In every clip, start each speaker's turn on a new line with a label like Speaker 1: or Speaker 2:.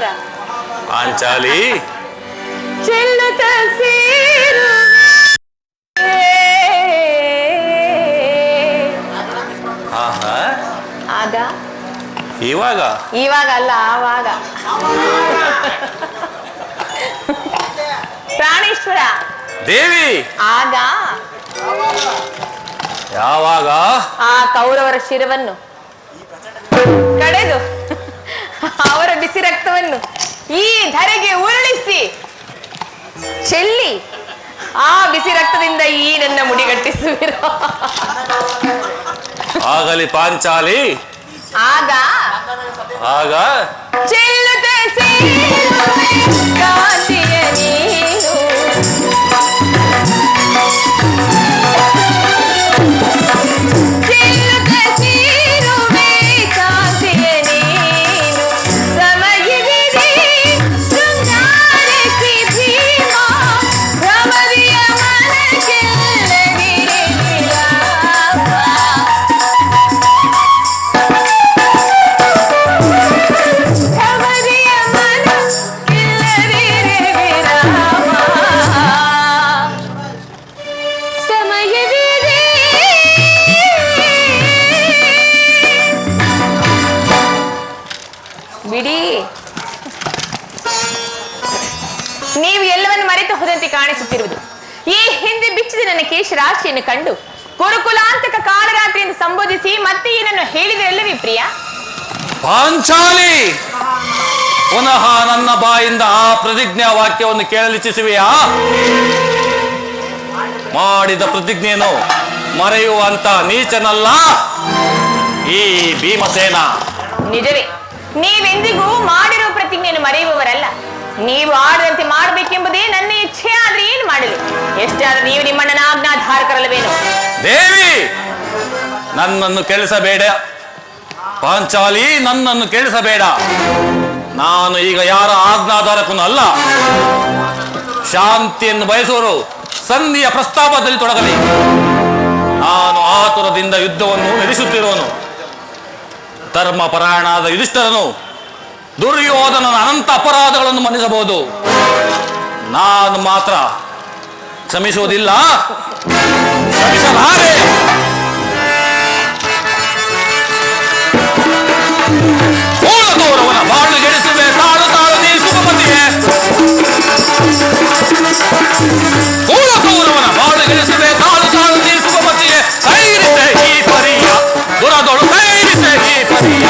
Speaker 1: ಪ್ರಾಣೇಶ್ವರ
Speaker 2: ಪಾಂಚಾಲಿ
Speaker 1: ಚೆಲ್ಲುತ್ತ ಆಗ
Speaker 2: ಇವಾಗ
Speaker 1: ಅಲ್ಲ ಆವಾಗ ಪ್ರಾಣೇಶ್ವರ
Speaker 2: ದೇವಿ
Speaker 1: ಆಗ
Speaker 2: ಯಾವಾಗ
Speaker 1: ಆ ಕೌರವರ ಶಿರವನ್ನು ಕಡೆದು ಅವರ ಬಿಸಿ ರಕ್ತವನ್ನು ಈ ಧರೆಗೆ ಉರುಳಿಸಿ ಚೆಲ್ಲಿ ಆ ಬಿಸಿ ರಕ್ತದಿಂದ ಈ ನನ್ನ ಮುಡಿಗಟ್ಟಿಸುವಿರೋ
Speaker 2: ಆಗಲಿ ಪಾಂಚಾಲಿ
Speaker 1: ಆಗ
Speaker 2: ಆಗ
Speaker 1: ಚೆಲ್ಲುತ್ತ ಕಾಂತಿಯ ನೀನು ಚೆಲ್ಲುತ್ತ ಸೇರುವೆ ಕಾಂತಿಯ ನೀನು ಸಮಯವಿದೆ ಶೃಂಗಾರಕ್ಕೆ ಭೀಮ ಭ್ರಮರಿಯ ಬಿಡಿ. ನೀವು ಎಲ್ಲವನ್ನು ಮರೆತು ಹೋದಂತೆ ಕಾಣಿಸುತ್ತಿರುವುದು ಈ ಹಿಂದೆ ಬಿಚ್ಚಿದ ನನ್ನ ಕೇಶರಾಶಿಯನ್ನು ಕಂಡು ಕುರುಕುಲಾಂತಕ ಕಾಳರಾತ್ರಿಯಿಂದ ಸಂಬೋಧಿಸಿ ಮತ್ತೆ ಏನನ್ನು ಹೇಳಿದರಲ್ಲವೇ ಪ್ರಿಯ
Speaker 2: ಪಾಂಚಾಲಿ. ಪುನಃ ನನ್ನ ಬಾಯಿಂದ ಆ ಪ್ರತಿಜ್ಞಾ ವಾಕ್ಯವನ್ನು ಕೇಳಲಿಚ್ಛಿಸುವೆಯಾ? ಮಾಡಿದ ಪ್ರತಿಜ್ಞೆಯನ್ನು ಮರೆಯುವಂತ ನೀಚನಲ್ಲ ಈ ಭೀಮಸೇನ.
Speaker 1: ನಿಜವೇ, ನೀವೆಂದಿಗೂ ಮಾಡಿರುವ ಪ್ರತಿಜ್ಞೆಯನ್ನು ಮರೆಯುವವರಲ್ಲ. ನೀವು ಆಡದಂತೆ ಮಾಡಬೇಕೆಂಬುದೇ ನನ್ನ ಇಚ್ಛೆ. ಆದ್ರೆ ಏನು ಮಾಡಲಿ? ಎಷ್ಟಾದ್ರೂ ನೀವು ನಿಮ್ಮಣ್ಣನ ಆಜ್ಞಾಧಾರಕರಲ್ಲವೇನು?
Speaker 2: ದೇವಿ, ನನ್ನನ್ನು ಕೇಳಿಸಬೇಡ ಪಾಂಚಾಲಿ, ನನ್ನನ್ನು ಕೇಳಿಸಬೇಡ. ನಾನು ಈಗ ಯಾರ ಆಜ್ಞಾಧಾರಕನು ಅಲ್ಲ. ಶಾಂತಿಯನ್ನು ಬಯಸುವರು ಸಂಧಿಯ ಪ್ರಸ್ತಾಪದಲ್ಲಿ ತೊಡಗಲಿ. ನಾನು ಆತುರದಿಂದ ಯುದ್ಧವನ್ನು ನಡೆಸುತ್ತಿರುವನು. ಧರ್ಮಪರಾಯಣಾದ ಯುಧಿಷ್ಠರನು ದುರ್ಯೋಧನನ ಅನಂತ ಅಪರಾಧಗಳನ್ನು ಮನ್ನಿಸಬಹುದು, ನಾನು ಮಾತ್ರ ಕ್ಷಮಿಸುವುದಿಲ್ಲ, ಕ್ಷಮಿಸಲಾರೆ. ಮೂಳದೋರವನ ಬಾಳು ಗೆಡಿಸುವೆ, ತಾಳು ತಾಳು ನೀ ಸುಖಪತಿಯೇ. ಮೂಳದೋರವನ ಬಾಳು ಗೆಡಿಸುವೆ, ತಾಳು ತಾಳು ನೀ ಸುಖಪತಿಯೇ. ಕೈರಿಸೆ ಈ ಪರಿಯ ದುರದೊಳು, ಕೈರಿಸೆ ಈ ಪರಿಯ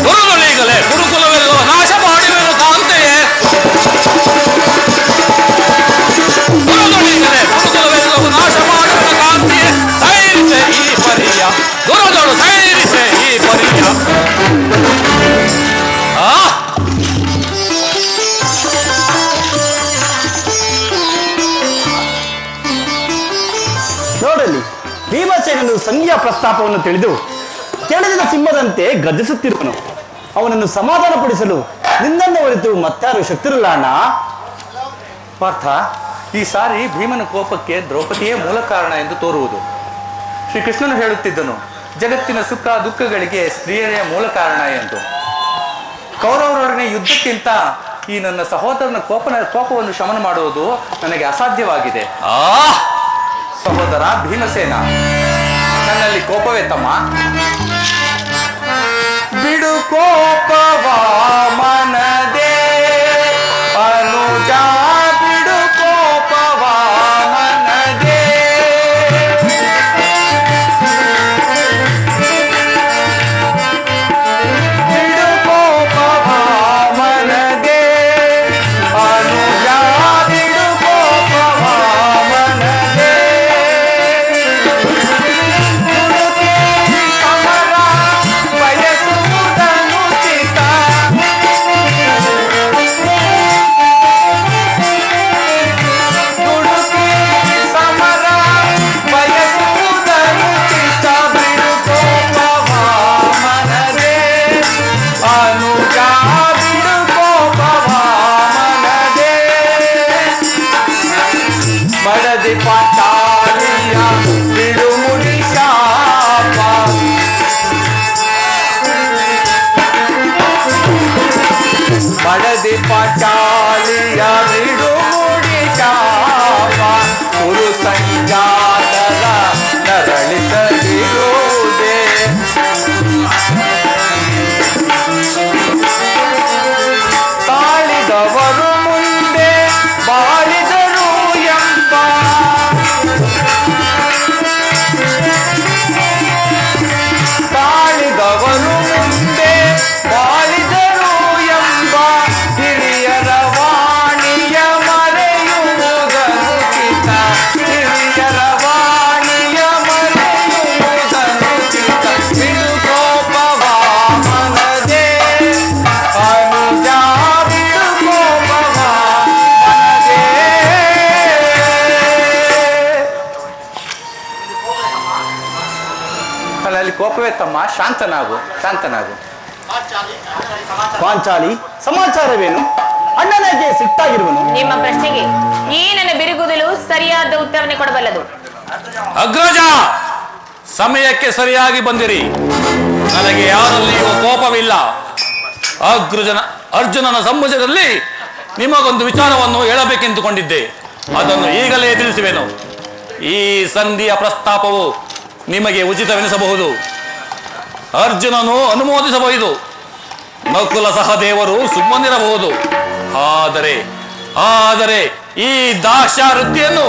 Speaker 2: ದುರದೊಳೀಗಲೇ ಗುರುಕುಲವೆಲ್ಲೋ ನಾಶ ಮಾಡಿವೆನು ಕಾಂತೆಯೇ. ದುರದೊಳೀಗಲೇ ಗುರುಕುಲವೆಲ್ಲೋ ನಾಶ ಮಾಡಿವೆನು ಕಾಂತೆಯೇ. ಸೈರಿಸೆ ಈ ಪರಿಯ ದುರದೊಳು, ಸೈರಿಸೆ ಈ ಪರಿಯ.
Speaker 3: ನೋಡಲಿ, ಭೀಮಸೇನನು ಸಂಧಿಯ ಪ್ರಸ್ತಾಪವನ್ನು ತಿಳಿದು ಕೆಳಗಿದ ಸಿಂಹದಂತೆ ಗರ್ಜಿಸುತ್ತಿರುವನು. ಅವನನ್ನು ಸಮಾಧಾನಪಡಿಸಲು ನಿನ್ನನ್ನು ಹೊರತು ಮತ್ತಾರು ಶಕ್ತಿರಲ್ಲ ಅಣ್ಣ.
Speaker 4: ಪಾರ್ಥ, ಈ ಸಾರಿ ಭೀಮನ ಕೋಪಕ್ಕೆ ದ್ರೌಪದಿಯೇ ಮೂಲ ಕಾರಣ ಎಂದು ತೋರುವುದು. ಶ್ರೀಕೃಷ್ಣನು ಹೇಳುತ್ತಿದ್ದನು, ಜಗತ್ತಿನ ಸುಖ ದುಃಖಗಳಿಗೆ ಸ್ತ್ರೀಯರೇ ಮೂಲ ಕಾರಣ ಎಂದು. ಕೌರವರೊಡನೆ ಯುದ್ಧಕ್ಕಿಂತ ಈ ನನ್ನ ಸಹೋದರನ ಕೋಪವನ್ನು ಶಮನ ಮಾಡುವುದು ನನಗೆ ಅಸಾಧ್ಯವಾಗಿದೆ. ಸಹೋದರ ಭೀಮಸೇನ, ನನ್ನಲ್ಲಿ ಕೋಪವೇ ತಮ್ಮ? ಬಿಡು ಕೋಪವ ಮನದೇ ಅನುಜ, ಬಿಡು ಕೋಪವ ಮನದೇ. ಬಿಡು ಕೋಪವ ಮನದೇ ಅನುಜ, ಬಿಡು ಕೋಪವ ಮನದೇ. ಸಮರ ಹಳದಿ ಪಾಚಾಲಿಯ ಬಿಡುಗುಡಿ ಶಾಪ ಕುರು ಸಂಜಾತದ ನರಳಿಸದಿರುವುದೇ ತಾಳಿದವರು ಮುಂದೆ ಬಾಳಿದರು ಎಂಬ ತಾಳಿದವರು ಮುಂದೆ ಬಾಳಿದರು ಎಂಬ ಹಿರಿಯರ ವಾಣಿಯ ಮರೆಯುವುದನುಚಿತ ಹಿರಿಯರ ವಾಣಿಯ ಮರೆಯುವುದನುಚಿತ ಬಿಡುಕೋಪವ ಮನದೇ ಅನುಜ ಬಿಡುಕೋಪವ ಮನದೇ ಅಲ್ಲಿ ಕೋಪವೇ ತಮ್ಮ ಶಾಂತನಾಗು ಶಾಂತನಾಗು
Speaker 3: ಪಾಂಚಾಲಿ ಸಮಾಚಾರವೇನು? ಅಣ್ಣನಿಗೆ ಸಿಟ್ಟಾಗಿರುವನು.
Speaker 1: ನಿಮ್ಮ ಪ್ರಶ್ನೆಗೆ ಈ ನನ್ನ ಬಿರುಗುದಲು ಸರಿಯಾದ ಉತ್ತರವನ್ನು ಕೊಡಬಲ್ಲದು.
Speaker 2: ಅಗ್ರಜ, ಸಮಯಕ್ಕೆ ಸರಿಯಾಗಿ ಬಂದಿರಿ. ನನಗೆ ಯಾರಲ್ಲಿಯೂ ಕೋಪವಿಲ್ಲ. ಅರ್ಜುನನ ಸಮ್ಮುಖದಲ್ಲಿ ನಿಮಗೊಂದು ವಿಚಾರವನ್ನು ಹೇಳಬೇಕೆಂದುಕೊಂಡಿದ್ದೆ. ಅದನ್ನು ಈಗಲೇ ತಿಳಿಸುವೆನು. ಈ ಸಂಧಿಯ ಪ್ರಸ್ತಾಪವು ನಿಮಗೆ ಉಚಿತವೆನಿಸಬಹುದು. ಅರ್ಜುನನು ಅನುಮೋದಿಸಬಹುದು, ನಕುಲ ಸಹದೇವರು ಸುಮ್ಮನಿರಬಹುದು. ಆದರೆ ಈ ದಾಕ್ಷಾವೃತ್ತಿಯನ್ನು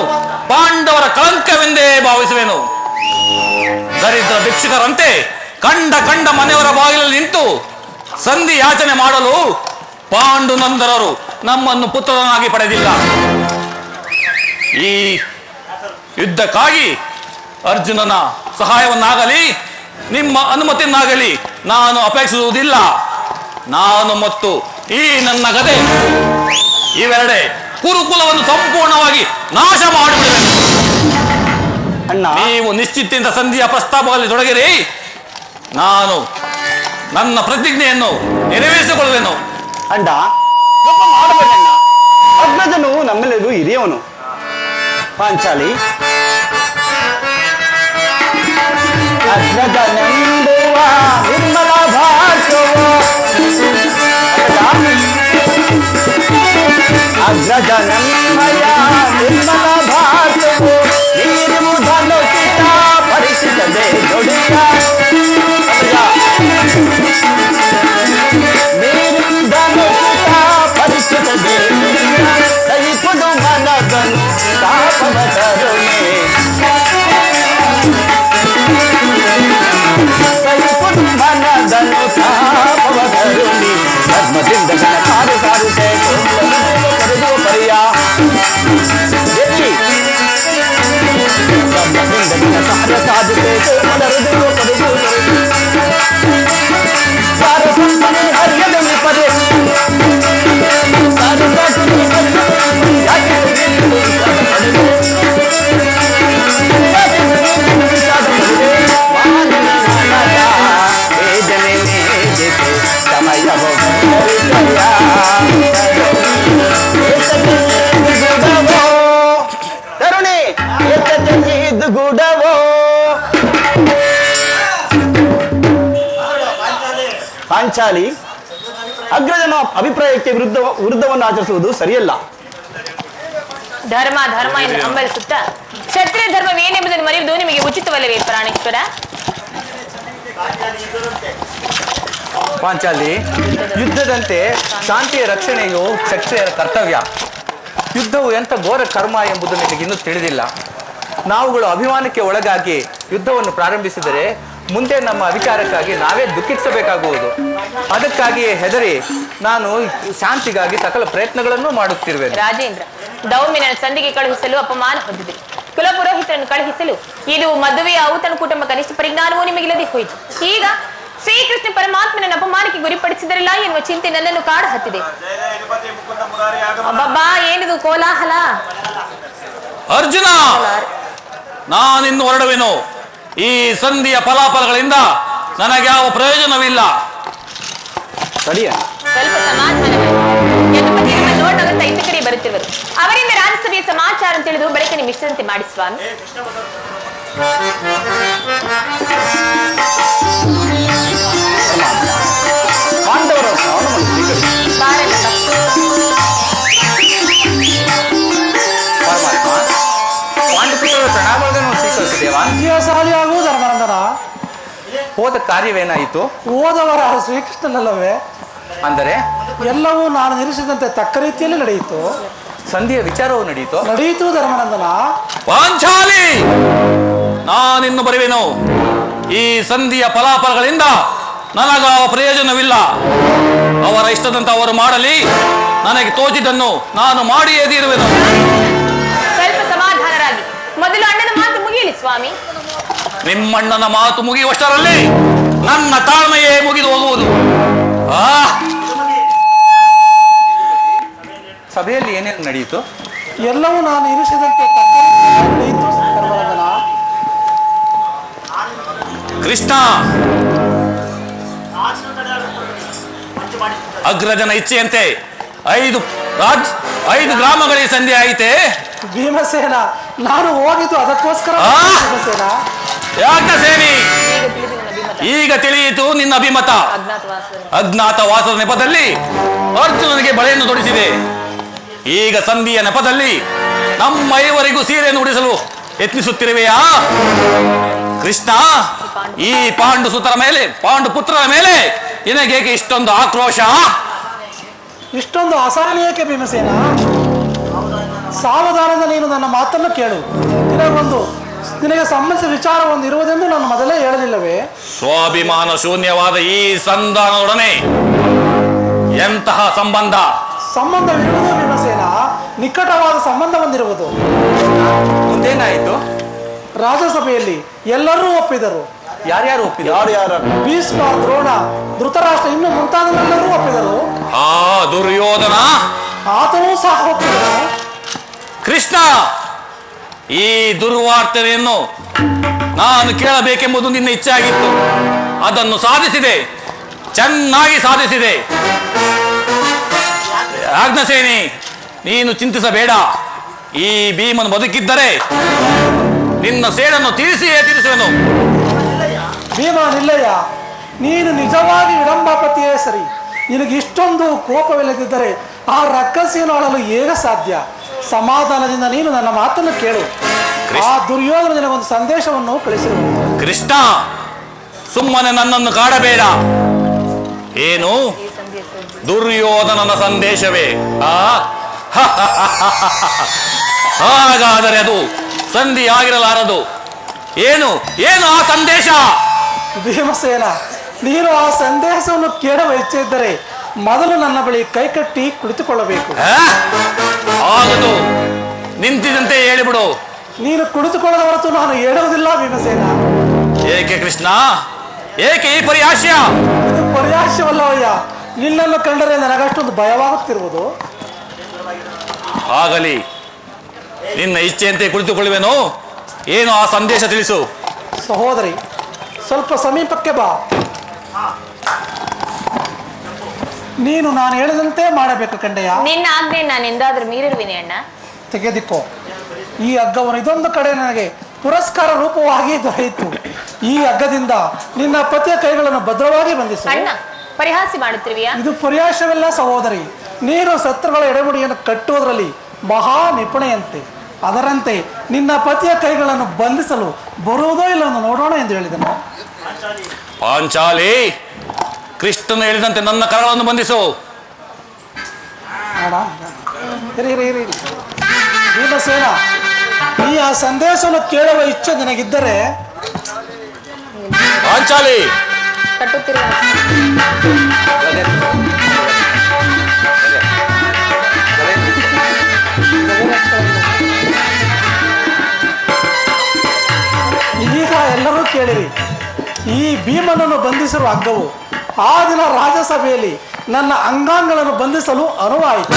Speaker 2: ಪಾಂಡವರ ಕಳಂಕವೆಂದೇ ಭಾವಿಸುವೆನು. ದರಿದ್ರ ಭಿಕ್ಷುಕರಂತೆ ಕಂಡ ಮನೆಯವರ ಬಾಗಿಲಲ್ಲಿ ನಿಂತು ಸಂಧಿ ಯಾಚನೆ ಮಾಡಲು ಪಾಂಡುನಂದರರು ನಮ್ಮನ್ನು ಪುತ್ರನಾಗಿ ಪಡೆದಿಲ್ಲ. ಈ ಯುದ್ಧಕ್ಕಾಗಿ ಅರ್ಜುನನ ಸಹಾಯವನ್ನಾಗಲಿ ನಿಮ್ಮ ಅನುಮತಿಯನ್ನಾಗಲಿ ನಾನು ಅಪೇಕ್ಷಿಸುವುದಿಲ್ಲ. ನಾನು ಮತ್ತು ಈ ನನ್ನ ಗದೆ ಇವೆರಡೆ ಕುರುಕುಲವನ್ನು ಸಂಪೂರ್ಣವಾಗಿ ನಾಶ ಮಾಡಿಬಿಡುವೆನು.
Speaker 3: ಅಣ್ಣ,
Speaker 2: ನೀವು ನಿಶ್ಚಿತಿಯಿಂದ ಸಂಧಿಯ ಪ್ರಸ್ತಾಪದಲ್ಲಿ ತೊಡಗಿರಿ. ನಾನು ನನ್ನ ಪ್ರತಿಜ್ಞೆಯನ್ನು ನೆರವೇರಿಸಿಕೊಳ್ಳುವೆನು.
Speaker 3: ಅಣ್ಣ ಗಪ್ಪ ಮಾಡಬೇಕಣ್ಣ. ಅಗ್ರಜನು ನಮ್ಮೆಲ್ಲರಿಗೂ ಹಿರಿಯವನು. ಪಾಂಚಾಲಿ, ಅಗ್ರಜನೆಂಬುವ ನಿರ್ಮಲ ಭಾಷವು ಅಗ್ರಜನಮ್ಮಯ ನಿರ್ಮಲ ಭಾಷವು ನೀರುವುದನ್ನು ಕಿಟ ಪರಿಸಿದೆ ದೊಡ್ಡ ನೀರುವುದನ್ನು ಕಿಟ ಪರಿಸಿದೆ ಕೈಪುಡು ಮನದನು ತಾಪವ ತರುಣೆ ಮನದನು ತಾಪವ ತರುಣಿ ಧರ್ಮದಿಂದ ಕಾರು ಕಾರುತೆ ಕರೆದು ಪರಿಯ ಧರ್ಮದಿಂದ ಕಾರ್ಯ ಸಾಧುತೆ ಕರೆದು ಸಾರ ಸಂಪನೆ ಹರಿಯದ ಪದೇ ತರುಣಿ ಗುಡವೋ ಪಾಂಚಾಲಿ, ಅಗ್ರಜನ ಅಭಿಪ್ರಾಯಕ್ಕೆ ವಿರುದ್ಧವನ್ನು ಆಚರಿಸುವುದು ಸರಿಯಲ್ಲ.
Speaker 1: ಧರ್ಮ ಎಂದು ಹಂಬಲಿಸುತ್ತಾ ಕ್ಷತ್ರಿಯ ಧರ್ಮವೇನೆಂಬುದನ್ನು ಮರೆಯುವುದು ನಿಮಗೆ ಉಚಿತವಲ್ಲವೇ ಪ್ರಾಣೇಶ್ವರ?
Speaker 4: ಪಾಂಚಾಲಿ, ಯುದ್ಧದಂತೆ ಶಾಂತಿಯ ರಕ್ಷಣೆಯು ಕ್ಷತ್ರಿಯರ ಕರ್ತವ್ಯ. ಯುದ್ಧವು ಎಂಥ ಘೋರ ಕರ್ಮ ಎಂಬುದು ನಿಮಗಿನ್ನೂ ತಿಳಿದಿಲ್ಲ. ನಾವುಗಳು ಅಭಿಮಾನಕ್ಕೆ ಒಳಗಾಗಿ ಯುದ್ಧವನ್ನು ಪ್ರಾರಂಭಿಸಿದರೆ ಮುಂದೆ ನಮ್ಮ ಅಧಿಕಾರಕ್ಕಾಗಿ ನಾವೇ ದುಃಖಿಸಬೇಕಾಗುವುದು. ಅದಕ್ಕಾಗಿಯೇ ಹೆದರಿ ನಾನು ಶಾಂತಿಗಾಗಿ ಸಕಲ ಪ್ರಯತ್ನಗಳನ್ನು ಮಾಡುತ್ತಿರುವೆ.
Speaker 1: ರಾಜೇಂದ್ರ, ದೌಮ್ಯನ ಸಂಧಿಗೆ ಕಳುಹಿಸಲು ಅಪಮಾನ ಹೊಂದಿದೆ. ಕುಲಪುರೋಹಿತರನ್ನು ಕಳುಹಿಸಲು ಇದು ಮದುವೆಯ ಔತಣ ಕುಟುಂಬ ಕನಿಷ್ಠ ಪರಿಜ್ಞಾನವೂ ನಿಮಗಿಲ್ಲದೆ ಹೋಯಿತು. ಈಗ ಶ್ರೀಕೃಷ್ಣ ಪರಮಾತ್ಮನ ಅಪಮಾನಕ್ಕೆ ಗುರಿಪಡಿಸಿದರಲ್ಲ ಎನ್ನುವ ಚಿಂತೆ ನನ್ನನ್ನು ಕಾಡ ಹತ್ತಿದೆ. ಅಬ್ಬಬ್ಬಾ, ಏನಿದು ಕೋಲಾಹಲ?
Speaker 2: ಅರ್ಜುನ, ನಾನಿನ್ನು ಹೊರಡುವೆನು. ಈ ಸಂಧಿಯ ಫಲಾಫಲಗಳಿಂದ ನನಗೆ ಯಾವ ಪ್ರಯೋಜನವಿಲ್ಲ.
Speaker 3: ಸರಿಯ
Speaker 1: ಸ್ವಲ್ಪ ಸಮಾಧಾನವಿದೆ. ಯದುಪತಿ ನಮ್ಮ ನೋಡನಗಂತ ಇತ್ತ ಕಡೆ ಬರುತ್ತಿರುವರು. ಅವರಿಂದ ರಾಜ್ಯಸಭೆಯ ಸಮಾಚಾರ ತಿಳಿದು ಬಳಿಕ ನಿಮ್ಮ ಇಷ್ಟದಂತೆ ಮಾಡಿ ಸ್ವಾಮಿ.
Speaker 3: ಪಾಂಡವರ ಶ್ರಾವಣವನ್ನು ಸ್ವೀಕರಿಸಿ.
Speaker 4: ಹೋದ ಕಾರ್ಯವೇನಾಯಿತು?
Speaker 5: ಹೋದವರ ಶ್ರೀಕೃಷ್ಣನಲ್ಲವೇ?
Speaker 4: ಅಂದರೆ
Speaker 5: ಎಲ್ಲವೂ ನಾನು ನಿರೀಕ್ಷಿಸಿದಂತೆ ತಕ್ಕ ರೀತಿಯಲ್ಲಿ ನಡೆಯಿತು.
Speaker 4: ಸಂಧಿಯ ವಿಚಾರವು ನಡೆಯಿತು
Speaker 5: ಧರ್ಮನಂದನ.
Speaker 2: ಪಾಂಚಾಲಿ, ನಾನಿನ್ನು ಬರುವೆನು. ಈ ಸಂಧಿಯ ಫಲಾಫಲಗಳಿಂದ ನನಗಾವ ಪ್ರಯೋಜನವಿಲ್ಲ. ಅವರ ಇಷ್ಟದಂತೆ ಅವರು ಮಾಡಲಿ. ನನಗೆ ತೋಚಿದ್ದನ್ನು ನಾನು ಮಾಡಿಯೇ ತೀರುವೆನು.
Speaker 1: ಸ್ವಲ್ಪ ಸಮಾಧಾನರಾಗಿ ಮೊದಲು ಅಣ್ಣನ ಮಾತು ಮುಗಿಯಲಿ ಸ್ವಾಮಿ.
Speaker 2: ನಿಮ್ಮಣ್ಣನ ಮಾತು ಮುಗಿಯುವಷ್ಟರಲ್ಲಿ ನನ್ನ ತಾಳ್ಮೆಯೇ ಮುಗಿದು ಹೋಗುವುದು.
Speaker 4: ಸಭೆಯಲ್ಲಿ ಏನೇನು ನಡೆಯಿತು?
Speaker 5: ಎಲ್ಲವೂ ನಾನು ನಿರೀಕ್ಷಿಸಿದಂತೆ ತಕ್ಕ ರೀತಿಯಲ್ಲಿ ನಡೆಯಿತು ಧರ್ಮನಂದನ.
Speaker 2: ಕೃಷ್ಣ, ಅಗ್ರಜನ ಇಚ್ಛೆಯಂತೆ 5 ಗ್ರಾಮಗಳಿಗೆ ಸಂಧಿ ಆಯಿತೆ.
Speaker 5: ಭೀಮಸೇನ, ನಾನು ಹೋಗಿದ್ದು ಅದಕ್ಕೋಸ್ಕರ. ಭೀಮಸೇನ,
Speaker 2: ಯಾಜ್ಞಸೇನಿ, ಈಗ ತಿಳಿಯಿತು ನಿನ್ನ ಅಭಿಮತ. ಅಜ್ಞಾತವಾಸದ ನೆಪದಲ್ಲಿ ಅರ್ಜುನನಿಗೆ ಬಳೆಯನ್ನು ತೊಡಿಸಿದೆ. ಈಗ ಸಂಧಿಯ ನೆಪದಲ್ಲಿ ನಮ್ಮ 5ವರಿಗೂ ಸೀರೆಯನ್ನು ಉಡಿಸಲು ಯತ್ನಿಸುತ್ತಿರುವೆಯಾ? ಕೃಷ್ಣ, ಈ ಪಾಂಡು ಪುತ್ರರ ಮೇಲೆ ನಿನಗೇಕೆ ಇಷ್ಟೊಂದು ಆಕ್ರೋಶ?
Speaker 5: ಇಷ್ಟೊಂದು ಅಸಹನೀಯಕ್ಕೆ ಭೀಮಸೇನ? ಸಾವಧಾನದಿಂದ ನೀನು ನನ್ನ ಮಾತನ್ನು ಕೇಳು. ನಿನಗೆ ಸಂಬಂಧಿಸಿದ ವಿಚಾರ ಒಂದು ಇರುವುದೆಂದು ನಾನು ಮೊದಲೇ ಹೇಳಲಿಲ್ಲವೇ?
Speaker 2: ಸ್ವಾಭಿಮಾನ ಶೂನ್ಯವಾದ ಈ ಸಂಧಾನದೊಡನೆ ಎಂತಹ
Speaker 5: ಸಂಬಂಧವಿರುವುದು ಭೀಮಸೇನ? ನಿಕಟವಾದ ಸಂಬಂಧ ಹೊಂದಿರುವುದು.
Speaker 4: ಮುಂದೇನಾಯಿತು?
Speaker 5: ರಾಜಸಭೆಯಲ್ಲಿ ಎಲ್ಲರೂ ಒಪ್ಪಿದರು.
Speaker 4: ಯಾರ್ಯಾರು ಒಪ್ಪಿದರು?
Speaker 5: ಭೀಷ್ಮ, ದ್ರೋಣ, ಧೃತರಾಷ್ಟ್ರ ಇನ್ನು ಮುಂತಾದವರೆಲ್ಲರೂ ಒಪ್ಪಿದರು.
Speaker 2: ದುರ್ಯೋಧನ
Speaker 5: ಆತನೂ ಸಹ ಒಪ್ಪಿದರು.
Speaker 2: ಕೃಷ್ಣ, ಈ ದುರ್ವಾರ್ತೆಯನ್ನು ನಾನು ಕೇಳಬೇಕೆಂಬುದು ನಿನ್ನ ಇಚ್ಛೆ ಆಗಿತ್ತು. ಅದನ್ನು ಸಾಧಿಸಿದೆ, ಚೆನ್ನಾಗಿ ಸಾಧಿಸಿದೆ. ಯಾಜ್ಞಸೇನಿ, ನೀನು ಚಿಂತಿಸಬೇಡ. ಈ ಭೀಮನು ಬದುಕಿದ್ದರೆ ನಿನ್ನ ಸೇಡನ್ನು ತೀರಿಸುವೆನು.
Speaker 5: ಭೀಮ, ನಿಲ್ಲಯ್ಯ, ನೀನು ನಿಜವಾಗಿ ವಿಡಂಬಾಪತಿಯೇ ಸರಿ. ನಿನಗೆ ಇಷ್ಟೊಂದು ಕೋಪವಿಲ್ಲದಿದ್ದರೆ ಆ ರಕ್ಕಸಿಯನ್ನು ಆಳಲು ಹೇಗೆ ಸಾಧ್ಯ? ಸಮಾಧಾನದಿಂದ ನೀನು ನನ್ನ ಮಾತನ್ನು ಕೇಳು. ಆ ದುರ್ಯೋಧನ ನಿನಗೊಂದು ಸಂದೇಶವನ್ನು ಕಳಿಸಿರುವುದು.
Speaker 2: ಕೃಷ್ಣ, ಸುಮ್ಮನೆ ನನ್ನನ್ನು ಕಾಡಬೇಡ. ಏನು ದುರ್ಯೋಧನನ ಸಂದೇಶವೇ? ಹಾಗಾದರೆ ಅದು ಸಂಧಿ ಆಗಿರಲಾರದು. ಏನು ಆ ಸಂದೇಶ?
Speaker 5: ಭೀಮಸೇನ, ನೀನು ಆ ಸಂದೇಶವನ್ನು ಕೇಳುವ ಇಚ್ಛೆ ಇದ್ದರೆ ಮೊದಲು ನನ್ನ ಬಳಿ ಕೈಕಟ್ಟಿ ಕುಳಿತುಕೊಳ್ಳಬೇಕು.
Speaker 2: ಆಗದು, ನಿಂತಿದಂತೆ ಹೇಳಿಬಿಡು.
Speaker 5: ನೀನು ಕುಳಿತುಕೊಳ್ಳದ ಹೊರತು ನಾನು ಹೇಳುವುದಿಲ್ಲ ಭೀಮಸೇನ.
Speaker 2: ಏಕೆ ಕೃಷ್ಣ, ಏಕೆ ಈ ಪರಿಹಾಸ್ಯ?
Speaker 5: ಇದು ಪರಿಹಾಸ್ಯವಲ್ಲವಯ್ಯ. ನಿನ್ನನ್ನು ಕಂಡರೆ ನನಗಷ್ಟೊಂದು ಭಯವಾಗುತ್ತಿರುವುದು.
Speaker 2: ಆಗಲಿ, ನಿನ್ನ ಇಚ್ಛೆಯಂತೆ ಕುಳಿತುಕೊಳ್ಳುವೆನು. ಏನು ಆ ಸಂದೇಶ ತಿಳಿಸು.
Speaker 5: ಸಹೋದರಿ, ಸ್ವಲ್ಪ ಸಮೀಪಕ್ಕೆ ಬಾ. ನೀನು ನಾನು ಹೇಳಿದಂತೆ ಮಾಡಬೇಕು ಕಂಡೆಯ.
Speaker 1: ನಿನ್ನ ಆಜ್ಞೆ ನಾನು ಎಂದಾದ್ರೂ ಮೀರಿರುವಿನಿ ಅಣ್ಣ?
Speaker 5: ತೆಗೆದಿಕ್ಕೋ ಈ ಹಗ್ಗವನ್ನು. ಇದೊಂದು ಕಡೆ ನನಗೆ ಪುರಸ್ಕಾರ ರೂಪವಾಗಿ ದೊರೆಯಿತು. ಈ ಹಗ್ಗದಿಂದ ನಿನ್ನ ಪತಿಯ ಕೈಗಳನ್ನು ಭದ್ರವಾಗಿ ಬಂಧಿಸು.
Speaker 1: ಅಣ್ಣ, ಪರಿಹಾಸಿ ಮಾಡುತ್ತಿರುವಿಯಾ?
Speaker 5: ಇದು ಪರಿಹಾಸವೆಲ್ಲ ಸಹೋದರಿ. ನೀನು ಶತ್ರುಗಳ ಎಡೆಮುಡಿಯನ್ನು ಕಟ್ಟುವುದರಲ್ಲಿ ಮಹಾ ನಿಪುಣೆಯಂತೆ. ಅದರಂತೆ ನಿನ್ನ ಪತಿಯ ಕೈಗಳನ್ನು ಬಂಧಿಸಲು ಬರುವುದೋ ಇಲ್ಲವನ್ನು ನೋಡೋಣ ಎಂದು ಹೇಳಿದನು.
Speaker 2: ಪಾಂಚಾಲಿ, ಕೃಷ್ಣನು ಹೇಳಿದಂತೆ ನನ್ನ ಕರಗಳನ್ನು ಬಂಧಿಸು.
Speaker 5: ಭೀಮಸೇನ, ಈ ಆ ಸಂದೇಶವನ್ನು ಕೇಳುವ ಇಚ್ಛೆ ನಿನಗಿದ್ದರೆ
Speaker 2: ಪಾಂಚಾಲಿ,
Speaker 1: ಕಟ್ಟುತ್ತಿರುವ
Speaker 5: ಈಗ ಎಲ್ಲರೂ ಕೇಳಿರಿ. ಈ ಭೀಮನನ್ನು ಬಂಧಿಸಿರುವ ಹಗ್ಗವು ಆ ದಿನ ರಾಜ್ಯಸಭೆಯಲ್ಲಿ ನನ್ನ ಅಂಗಾಂಗಗಳನ್ನು ಬಂಧಿಸಲು ಅನುವಾಯಿತು.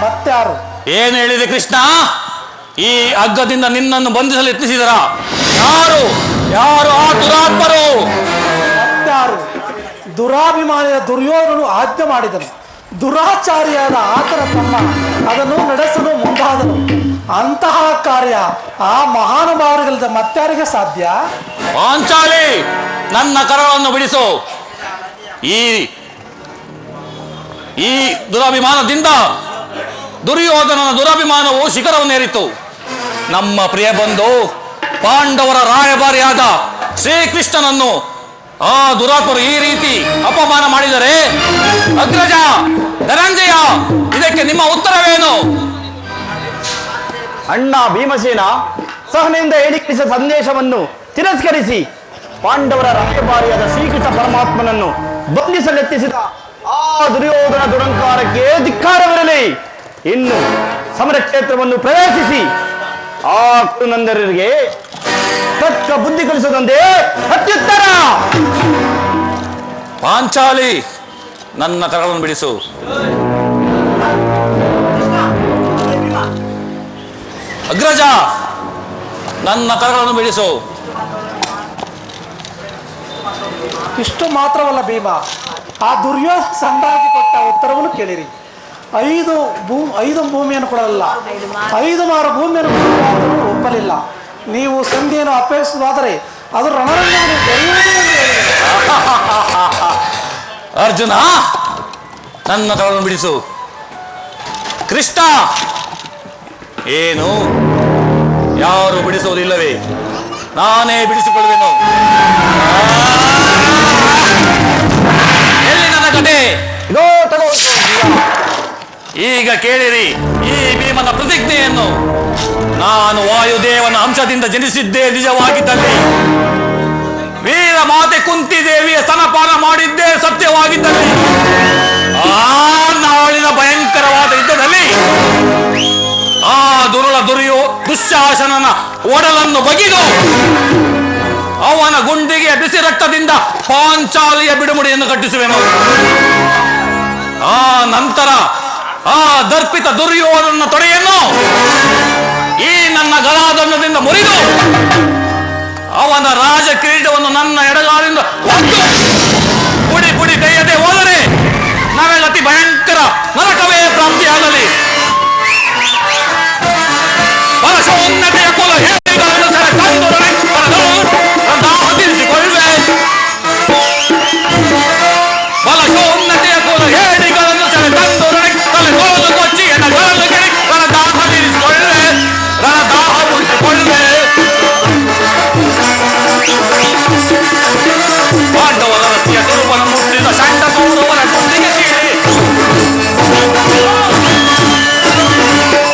Speaker 5: ಮತ್ತಾರು?
Speaker 2: ಏನು ಹೇಳಿದೆ ಕೃಷ್ಣ? ಈ ಹಗ್ಗದಿಂದ ನಿನ್ನನ್ನು ಬಂಧಿಸಲು ಯತ್ನಿಸಿದರ? ಯಾರು ಆ ದುರಾತ್ಮರು?
Speaker 5: ಮತ್ತಾರು? ದುರಾಭಿಮಾನಿಯ ದುರ್ಯೋಧನನು ಆಜ್ಞೆ ಮಾಡಿದನು. ದುರಾಚಾರಿಯಾದ ಆತನ ತಮ್ಮ ಅದನ್ನು ನಡೆಸಲು ಮುಂದಾದನು. ಅಂತಹ ಕಾರ್ಯ ಆ ಮಹಾನುಭಾವರಿಗಲ್ಲದೆ ಮತ್ತಾರಿಗೆ ಸಾಧ್ಯ?
Speaker 2: ಪಾಂಚಾಲಿ, ನನ್ನ ಕರಗಳನ್ನು ಬಿಡಿಸು. ಈ ದುರಾಭಿಮಾನದಿಂದ ದುರ್ಯೋಧನನ ದುರಾಭಿಮಾನವು ಶಿಖರವನ್ನೇರಿತು. ನಮ್ಮ ಪ್ರಿಯ ಬಂಧು ಪಾಂಡವರ ರಾಯಭಾರಿಯಾದ ಶ್ರೀಕೃಷ್ಣನನ್ನು ಆ ದುರಾತ್ಮರು ಈ ರೀತಿ ಅಪಮಾನ ಮಾಡಿದರೆ ಅಗ್ರಜ ಧನಂಜಯ, ಇದಕ್ಕೆ ನಿಮ್ಮ ಉತ್ತರವೇನು?
Speaker 3: ಅಣ್ಣ ಭೀಮಸೇನ ಸಹನೆಯಿಂದ ಹೇಳಿಕೆಯ ಸಂದೇಶವನ್ನು ತಿರಸ್ಕರಿಸಿ ಪಾಂಡವರ ರಾಯಭಾರಿಯಾದ ಶ್ರೀಕೃಷ್ಣ ಪರಮಾತ್ಮನನ್ನು ಬಂಧಿಸಲೆತ್ತಿಸಿದ ಆ ದುರ್ಯೋಧನ ದುರಂಕಾರಕ್ಕೆ ಧಿಕ್ಕಾರವಿರಲಿ. ಇನ್ನು ಸಮರ ಕ್ಷೇತ್ರವನ್ನು ಪ್ರವೇಶಿಸಿ ಆ ಕುರುನಂದರರಿಗೆ ತಕ್ಕ ಬುದ್ಧಿ ಕಲಿಸುವುದೊಂದೇ ಅತ್ಯುತ್ತರ.
Speaker 2: ಪಾಂಚಾಲಿ, ನನ್ನ ಕರಗಳನ್ನು ಬಿಡಿಸು. ಅಗ್ರಜ, ನನ್ನ ಕರಗಳನ್ನು ಬಿಡಿಸು.
Speaker 5: ಇಷ್ಟು ಮಾತ್ರವಲ್ಲ ಭೀಮ, ಆ ದುರ್ಯೋಧನ ಸಂದಾಗಿ ಕೊಟ್ಟ ಉತ್ತರವನ್ನು ಕೇಳಿರಿ. ಐದು ಭೂಮಿಯನ್ನು ಕೊಡಲಿಲ್ಲ, 5 ಮಾರು ಭೂಮಿಯನ್ನು ಕೊಡಲಾದರೂ ಒಪ್ಪಲಿಲ್ಲ. ನೀವು ಸಂಧಿಯನ್ನು ಅಪೇಕ್ಷಿಸುವುದಾದರೆ ಅದು ರಣರಂಗದಲ್ಲಿ ದೊರೆಯುವುದೇ ಎಂದು ಹೇಳಿದರು.
Speaker 2: ಅರ್ಜುನ, ನನ್ನ ಕರಗಳನ್ನು ಬಿಡಿಸು. ಕೃಷ್ಣ, ಏನು ಯಾರು ಬಿಡಿಸುವುದಿಲ್ಲವೇ? ನಾನೇ ಬಿಡಿಸಿಕೊಳ್ಳುವೆನು. ಎಲ್ಲಿ ನನ್ನ ಕತೆ?
Speaker 3: ಇದೋ ತಗೋ.
Speaker 2: ಈಗ ಕೇಳಿರಿ ಈ ಭೀಮನ ಪ್ರತಿಜ್ಞೆಯನ್ನು. ನಾನು ವಾಯುದೇವನ ಅಂಶದಿಂದ ಜನಿಸಿದ್ದೇ ನಿಜವಾಗಿದ್ದಲ್ಲಿ, ವೀರ ಮಾತೆ ಕುಂತಿ ದೇವಿಯ ಸ್ತನಪಾನ ಮಾಡಿದ್ದೇ ಸತ್ಯವಾಗಿದ್ದಲ್ಲಿ, ಆ ನಾಳಿನ ಭಯಂಕರವಾದ ಯುದ್ಧದಲ್ಲಿ ಆ ದುಶ್ಯಾಸನನ ಒಡಲನ್ನು ಬಗೆದು ಅವನ ಗುಂಡಿಗೆ ಬಿಸಿ ರಕ್ತದಿಂದ ಪಾಂಚಾಲಿಯ ಬಿಡುಮುಡಿಯನ್ನು ಕಟ್ಟಿಸುವೆನು. ಆ ನಂತರ ಆ ದರ್ಪಿತ ದುರ್ಯೋಧನ ತೊಡೆಯನ್ನು ಈ ನನ್ನ ಗಲಾದಂಡದಿಂದ ಮುರಿದು ಅವನ ರಾಜ ಕಿರೀಟವನ್ನು ನನ್ನ ಎಡಗಾಲಿಂದ ಒದ್ದು ಪುಡಿ ಪುಡಿ ಕೈಯದೆ ಹೋದರೆ ನಮಗೆ ಅತಿ ಭಯಂಕರ ನರಕವೇ ಪ್ರಾಪ್ತಿಯಾಗಲಿ. ಪರಶೋನ್ನತೆಯ ಕುಲ ಹೇಳಿಗಳನ್ನು ಸಹ ತಂದು ದಾಹ ತೀರಿಸಿಕೊಳ್ಳುವೆ. ಬಲಶೋನ್ನತೆಯ ಕುಲ ಹೇಳಿಗಳನ್ನು ಸಹ ತಂದು ತಲೆಗೋಲು ಕೊಚ್ಚಿ ಎಣ್ಣೆಗಳನ್ನು ಕೆಳಿ ದಾಹ ತೀರಿಸಿಕೊಳ್ಳುವೆ, ದಾಹ ಉಳಿಸಿಕೊಳ್ಳುವೆ. ಪಾಂಡವರ ರಸ್ತೆಯ ದುರ್ಬಲ ಮುಟ್ಟಿದ ಸಣ್ಣ ಕೌರವರ ಗುಂಡಿಗೆ ಸೀಳಿ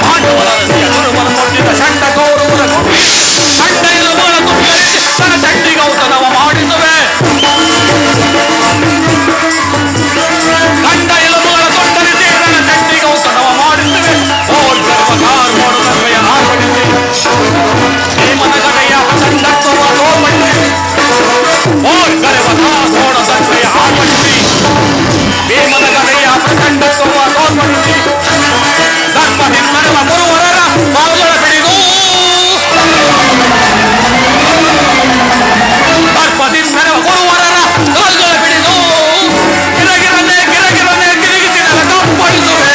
Speaker 2: ಪಾಂಡವರ ರಸ್ತೆಯ ದುರ್ಬಲ ಮುಟ್ಟಿದ ಸಣ್ಣ ಕೌರವರ ಗುಂಡಿ ಸಣ್ಣ ಇಲುಬಳ ಗುಂಡಿಗೆ ತನ್ನ ಚಂಡಿಗೌತನವ ಮಾಡಿಸುವೆ. ಕಂಡ ಇಲುಬಳ ತೊಂದರಿಸಿ ನನ್ನ ಚಂಡಿಗೌತನವ ಮಾಡಿಸುವೆ. ಓಡ್ ಗರ್ವಕಾರ್ ನೋಡು ಕರ್ವೆಯ ಆರ್ಪಡಿಸಿ ಭೀಮನ ಗಡೆಯ ಪ್ರಚಂಡತ್ವವ ತೋರ್ಪಡಿಸಿ ಓಡ್ ಗರ್ವಕಾರ್ ನೋಡು ಕರ್ವೆಯ ಆರ್ಪಡಿಸಿ ಭೀಮನ ಗಡೆಯ ಪ್ರಚಂಡತ್ವವ ತೋರ್ಪಡಿಸಿ ದರ್ಪದಿಂದರುವ ಮುರುವರರ ಬಾವುಗಳ ಬಿಡಿದು ದರ್ಪದಿಂದರುವ ಮುರುವರರ ಬಾವುಗಳ ಬಿಡಿದು ಗಿರಗಿರನೆ ಗಿರಗಿಸಿ ಕಪ್ಪಳಿಸುವೆ.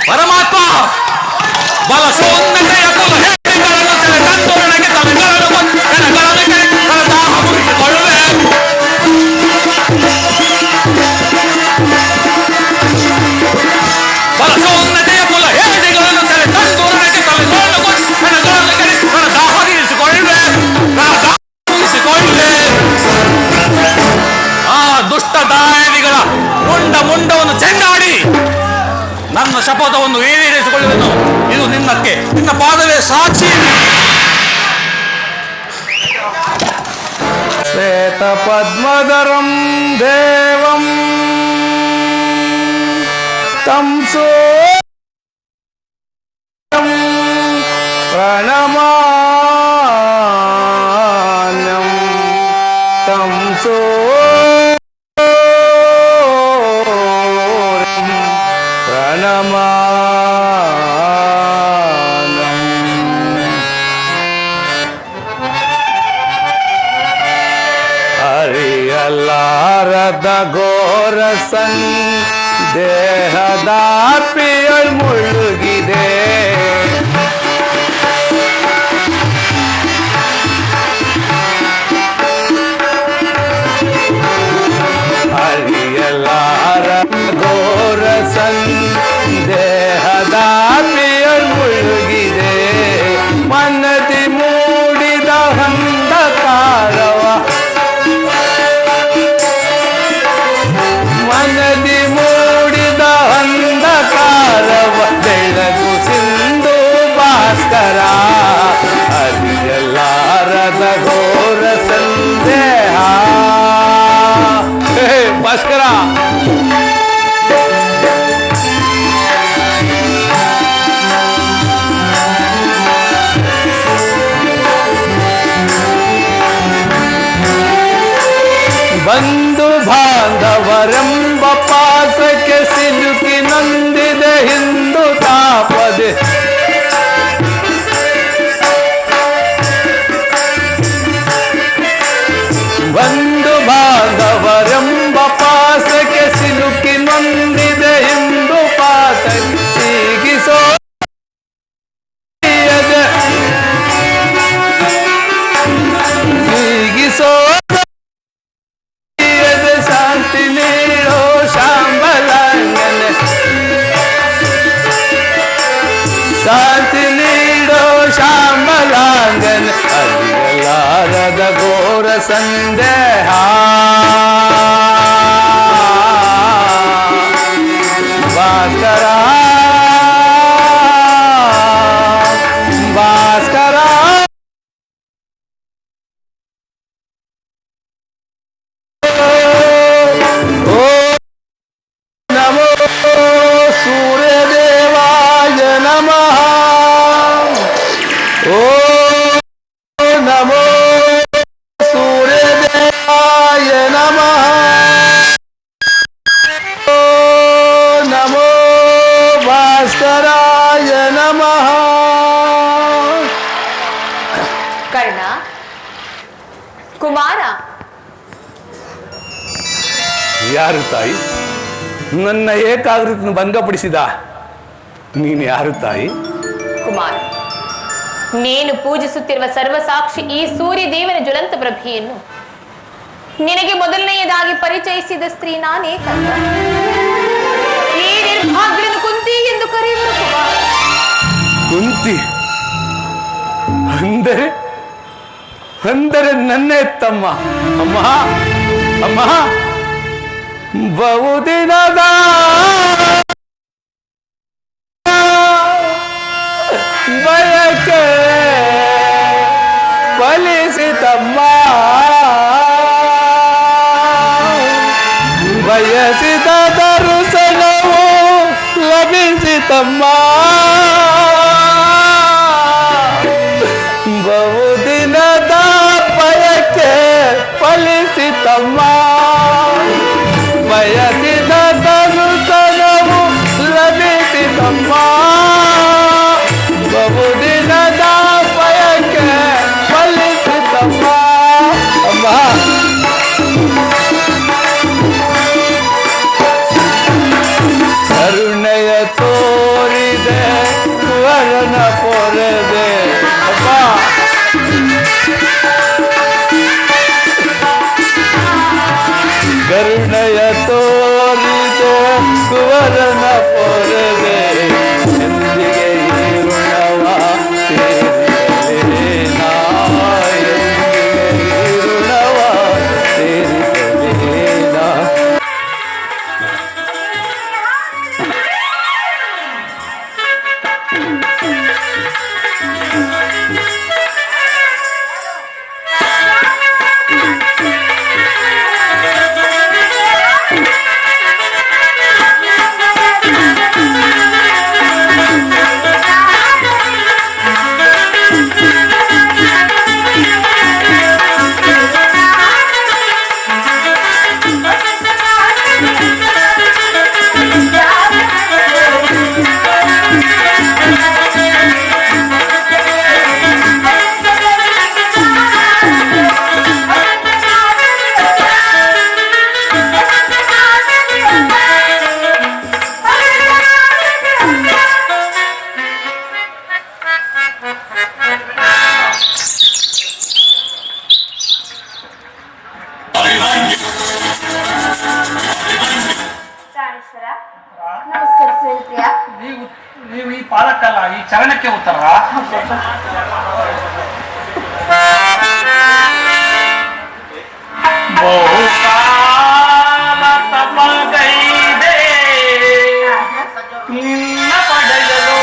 Speaker 2: ಪರಮಾತ್ಮ ಬಲಶೋನ್ನತೆಯ ಕುಲ ಹೇಳಿಗಳನ್ನು ಸೆರೆ ತಂದು ನನಗೆ ತಲೆಗಳನ್ನು ದಾಹ ಮುಗಿಸಿಕೊಳ್ಳುವೆ. ಬಲಶೋನ್ನತೆಯ ಕುಲ ಹೇಳಿಗಳನ್ನು ಸೆರೆ ತಂದು ನನಗೆ ತಲೆಗಳನ್ನು ದಾಹ ತೀರಿಸಿಕೊಳ್ಳುವೆ, ದಾಹ ಮುಗಿಸಿಕೊಳ್ಳುವೆ. ಆ ದುಷ್ಟ ದಾಯನಿಗಳ ಮುಂಡವನ್ನು ಚೆಂಡಾಡಿ ನನ್ನ ಶಪಥವನ್ನು ಈಡೇರಿಸಿಕೊಳ್ಳುವೆನು. ಇದು ನಿನ್ನ ಪಾದವೇ ಸಾಕ್ಷಿ.
Speaker 4: ಶ್ವೇತ ಪದ್ಮಧರಂ ದೇವಂ ತಂ ಪ್ರಣಮಾನ್ಯಂ ತಂ ಪ್ರಣಮಾನಂ. ಅರಿಯಲಾರದ ಘೋರ ದೇಹದ ಪಿಯಳ್ ಮುಳುಗಿದೆ. ಅರಿಯಲಾರ ಘೋರ ದೇಹದ ಪಿಯ ಭಾಸ್ಕರ ಅರಿಯಲಾರದ ಘೋರ ಸಂದೇಹ. ಭಾಸ್ಕರ ಬಂಧು ಬಾಂಧವರೆಂಬ ಪಾಸಕ್ಕೆ ಸಿಲುಕಿ ನೊಂದಿದೆ ಹಿಂದೂ ತಾಪದೆ. ಬಂಧು ಬಾಂಧವರೆಂಬ ಪಾಸಕ್ಕೆ ಸಿಲುಕಿ ನೊಂದಿದೆ ಹಿಂದೂ ಪಾಸೀಗಿಸೋ ಈಗಿಸೋ ಶಾಂತಿ ನೀಡೋ ಶಾಂಬಲಾಂಗನ. ಶಾಂತಿ ನೀಡೋ ಶಾಂಬಲಾಂಗನ ಅರಿಯಲಾರದ ಘೋರ ಸಂದೇಹ. ಭಾಸ್ಕರ ಭಾಸ್ಕರ ನಮೋ ಸೂರ್ಯದೇವಾಯ ನಮಃ. ಓ ನಮೋ ಸೂರ್ಯದೇವಾಯ ನಮಃ. ಓ ನಮೋ ಭಾಸ್ಕರಾಯ ನಮಃ.
Speaker 1: ಕರ್ಣ, ಕುಮಾರ,
Speaker 4: ಯಾರು ತಾಯಿ? ನನ್ನ ಏಕಾಗ್ರತೆಯನ್ನು ಭಂಗಪಡಿಸಿದ ನೀನು ಯಾರು ತಾಯಿ?
Speaker 1: ಕುಮಾರ, ನೀನು ಪೂಜಿಸುತ್ತಿರುವ ಸರ್ವಸಾಕ್ಷಿ ಈ ಸೂರ್ಯ ದೇವನ ಜ್ವಲಂತ ಪ್ರಭೆಯನ್ನು ನಿನಗೆ ಮೊದಲನೆಯದಾಗಿ ಪರಿಚಯಿಸಿದ ಸ್ತ್ರೀ ನಾನೇ ಕರ್ಣ. ಈ ನಿರ್ಭಾಗ್ಯನು ಕುಂತಿ ಎಂದು ಕರೆಯುವರು ಕುಮಾರ.
Speaker 4: ಕುಂತಿ ಅಂದರೆ ಅಂದರೆ ನನ್ನ ಎತ್ತಮ್ಮ. ಅಮ್ಮ ಅಮ್ಮ, ಬಹುದಿನದ ಬಯಕೆ ಫಲಿಸಿತಮ್ಮ. ಬಯಸಿದ ದರ್ಶನವು ಲಭಿಸಿತಮ್ಮ. ಬಹುದಿನದ ಬಯಕೆ ಫಲಿಸಿತಮ್ಮ. ಬಯಸಿದ ದರ್ಶನವು ಲಭಿಸಿತಮ್ಮ. ಬಹುದಿನದ ಬಯಕೆ ಫಲಿಸಿತಮ್ಮ. ಅಮ್ಮ ಕರುಣೆಯ ತೋರಿದೆ ವರನ ಪೊರೆದೆ. ಅಮ್ಮ ಕರುಣೆಯ ತೋರಿದೆ ಕುವರನ ಪೊರೆದೆ. ಎಂದಿಗೆ ಈ ಋಣವ ತೀರಿಸಲೇನಾ? ಎಂದಿಗೆ ಈ ಋಣವ ತೀರಿಸಲೇನಾ?
Speaker 2: ನೀವು ಈ ಪಾದಕ್ಕಲ್ಲ, ಈ ಚರಣಕ್ಕೆ ಉತ್ತರ. ಬಹುಕಾಲ ತಪಗೈದೆ ನಿನ್ನ ಪಡೆಯಲು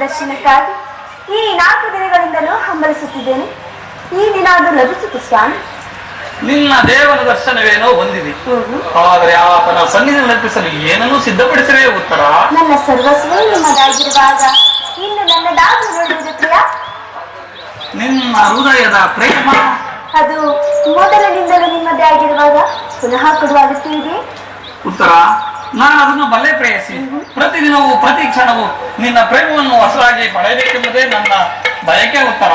Speaker 6: ದರ್ಶನಕ್ಕಾಗಿ ಈ 4 ದಿನಗಳಿಂದಲೂ ಹಂಬಲಿಸುತ್ತಿದ್ದೇನೆ. ಈ ದಿನ ಅದು ಲಭಿಸಿತು ಸ್ವಾಮಿ.
Speaker 2: ನಿನ್ನ ದೇವನ ದರ್ಶನವೇನೋ ಹೊಂದಿದೆ, ಆದರೆ ಆತನ ಸನ್ನಿಧಿ ನೆನಪಿಸಲು ಏನನ್ನೂ ಸಿದ್ಧಪಡಿಸಲೇ ಉತ್ತರ.
Speaker 6: ನನ್ನ ಸರ್ವಸ್ವೇ ನಿಮ್ಮದಾಗಿರುವಾಗ ಇನ್ನು ನನ್ನದಾಗಿ ಹೇಳುವುದು ಪ್ರಿಯ.
Speaker 2: ನಿನ್ನ ಹೃದಯದ ಪ್ರೇಮ
Speaker 6: ಅದು ಮೊದಲಿನಿಂದಲೂ ನಿಮ್ಮದೇ ಆಗಿರುವಾಗ ಪುನಃ ಕೊಡುವ ಅಗತ್ಯ ಇದೆ.
Speaker 2: ಉತ್ತರ, ನಾನು ಅದನ್ನು ಬಲ್ಲೆ ಪ್ರೇಯಸಿ. ಪ್ರತಿದಿನವೂ ಪ್ರತಿ ಕ್ಷಣವೂ ನಿನ್ನ ಪ್ರೇಮವನ್ನು ಹೊಸದಾಗಿ ಪಡೆಯಬೇಕೆಂಬುದೇ ನನ್ನ ಬಯಕೆ. ಉತ್ತರ,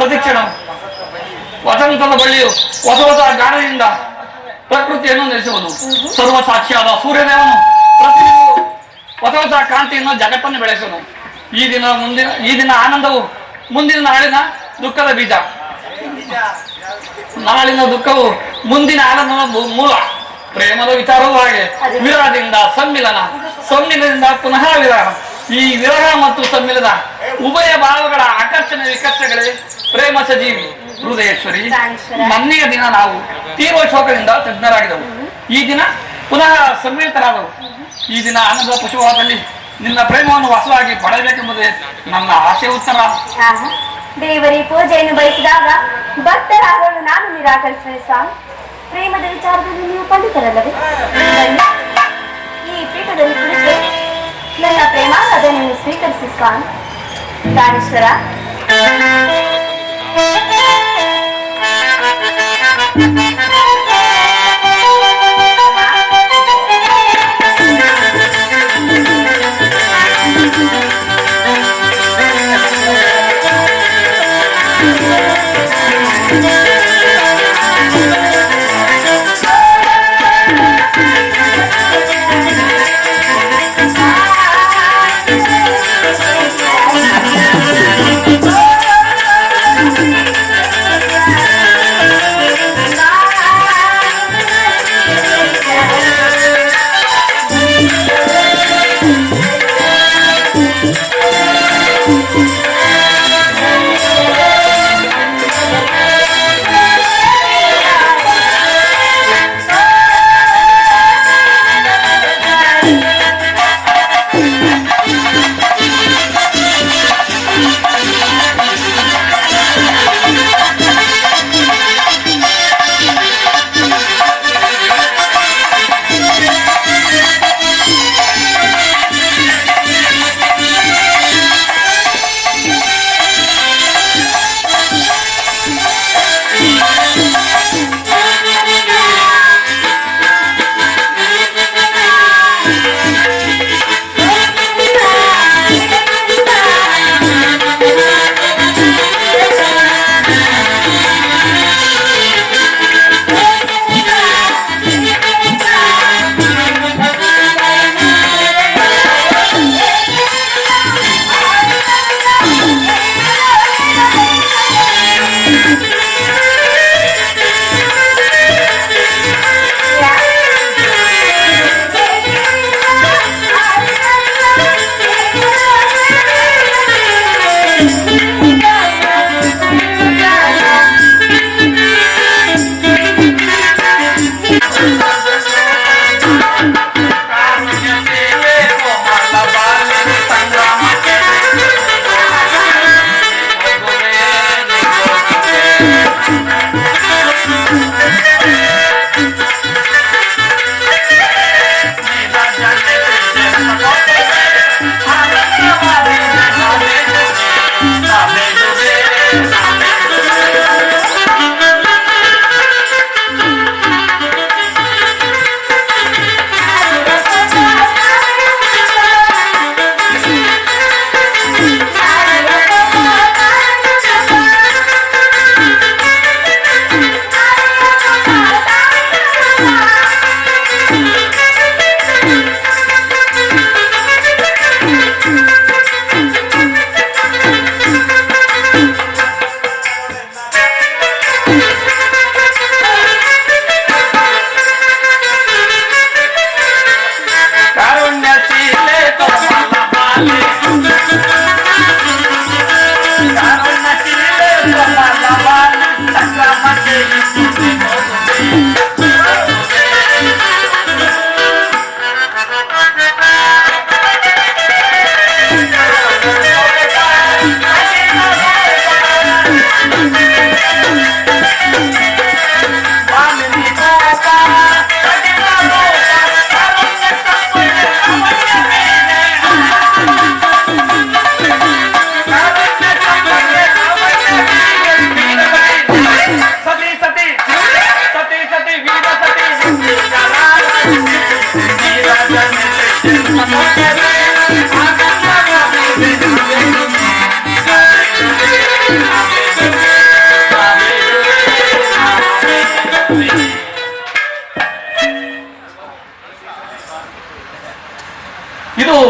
Speaker 2: ಪ್ರತಿಕ್ಷಣ ವಸಂತದ ಬಳ್ಳಿಯು ಹೊಸ ಹೊಸ ಗಾನದಿಂದ ಪ್ರಕೃತಿಯನ್ನು ನಡೆಸುವುದು. ಸರ್ವ ಸಾಕ್ಷಿಯಾದ ಸೂರ್ಯದೇವನು ಪ್ರತಿದಿನವೂ ಹೊಸ ಹೊಸ ಕಾಂತಿಯನ್ನು ಜಗತ್ತನ್ನು ಬೆಳೆಸುವನು. ಈ ದಿನ ಆನಂದವು ಮುಂದಿನ ನಾಳಿನ ದುಃಖದ ಬೀಜ. ನಾಳಿನ ದುಃಖವು ಮುಂದಿನ ಆನಂದದ ಮೂಲ. ಪ್ರೇಮದ ವಿಚಾರವೂ ಹಾಗೆ. ವಿರಹದಿಂದ ಸಮ್ಮಿಲನ, ಸಮ್ಮಿಲನದಿಂದ ಪುನಃ ವಿರಹ. ಈ ವಿರಹ ಮತ್ತು ಸಮ್ಮಿಲನ ಉಭಯ ಭಾವಗಳ ಆಕರ್ಷಣೆ ವಿಕರ್ಷಗಳೇ ಪ್ರೇಮ ಸಜೀವಿ. ಹೃದಯೇಶ್ವರಿ, ನನ್ನೆಯ ದಿನ ನಾವು ತೀವ್ರ ಶೋಕದಿಂದ ತಜ್ಞರಾಗಿದ್ದವು. ಈ ದಿನ ಪುನಃ ಸಮ್ಮಿಳಿತರಾದವು. ಈ ದಿನ ಆನಂದ ಪಶುವಾದಲ್ಲಿ ನಿನ್ನ ಪ್ರೇಮವನ್ನು ವಾಸವಾಗಿ ಪಡೆಯಬೇಕೆಂಬುದೇ ನನ್ನ ಆಸೆ ಉತ್ತರ.
Speaker 6: ದೇವರಿ ಪೂಜೆಯನ್ನು ಬಯಸಿದಾಗ ಭಕ್ತರಾಗಲು ನಾನು ನಿರಾಕರಿಸುವೆ ಸ್ವಾಮಿ. ಪ್ರೇಮದ ವಿಚಾರದಲ್ಲಿ ನೀವು ಪಂಡಿತರಲ್ಲವೇ? ಈ ಪೀಠದಲ್ಲಿ ಕುಳಿತು ನನ್ನ ಪ್ರೇಮಾನದನ್ನು ಸ್ವೀಕರಿಸಿ ಸ್ವಾಮಿ. ಪ್ರಾಣೇಶ್ವರ,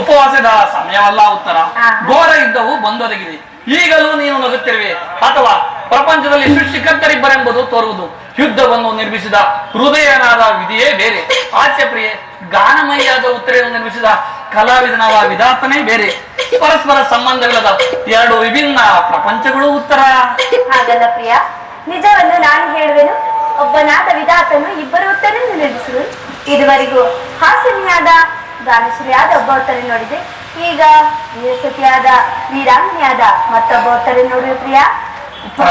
Speaker 2: ಉಪವಾಸದ ಸಮಯವಲ್ಲ ಉತ್ತರ.
Speaker 6: ಹಾ.
Speaker 2: ಘೋರ ಯುದ್ಧವು ಬಂದೊದಗಿದೆ. ಈಗಲೂ ನೀನು ನಗುತ್ತಿರುವೆ, ಅಥವಾ ಪ್ರಪಂಚದಲ್ಲಿ ಸೃಷ್ಟಿಕರ್ತರಿಬ್ಬರೆಂಬುದು ತೋರುವುದು. ಯುದ್ಧವನ್ನು ನಿರ್ಮಿಸಿದ ಹೃದಯನಾದ ವಿಧಿಯೇ ಬೇರೆ, ಹಾಸ್ಯಪ್ರಿಯೆ ಗಾನಮಯ್ಯಾದ ಉತ್ತರೆಯನ್ನು ನಿರ್ಮಿಸಿದ ಕಲಾವಿದನಾದ ವಿಧಾತನೇ ಬೇರೆ. ಪರಸ್ಪರ ಸಂಬಂಧವಿಲ್ಲದ ಎರಡು ವಿಭಿನ್ನ ಪ್ರಪಂಚಗಳು ಉತ್ತರ.
Speaker 6: ಹಾಗಲ್ಲ ಪ್ರಿಯ, ನಿಜವನ್ನು ನಾನು ಹೇಳುವೆನು. ಒಬ್ಬನಾದ ವಿಧಾತನು ಇಬ್ಬರು ಉತ್ತರನ್ನು ನಿರ್ಮಿಸುವರು. ಇದುವರೆಗೂ ಹಾಸನಿಯಾದ ಗಾನಶ್ರೀಯಾದ ಒಬ್ಬ ಉತ್ತರ ನೋಡಿದೆ, ಈಗ ವೀರಸತಿಯಾದ ವೀರಾಂಗನೆಯಾದ ಮತ್ತೊಬ್ಬ ಉತ್ತರ ನೋಡುವೆ ಪ್ರಿಯ.
Speaker 2: ಉತ್ತರ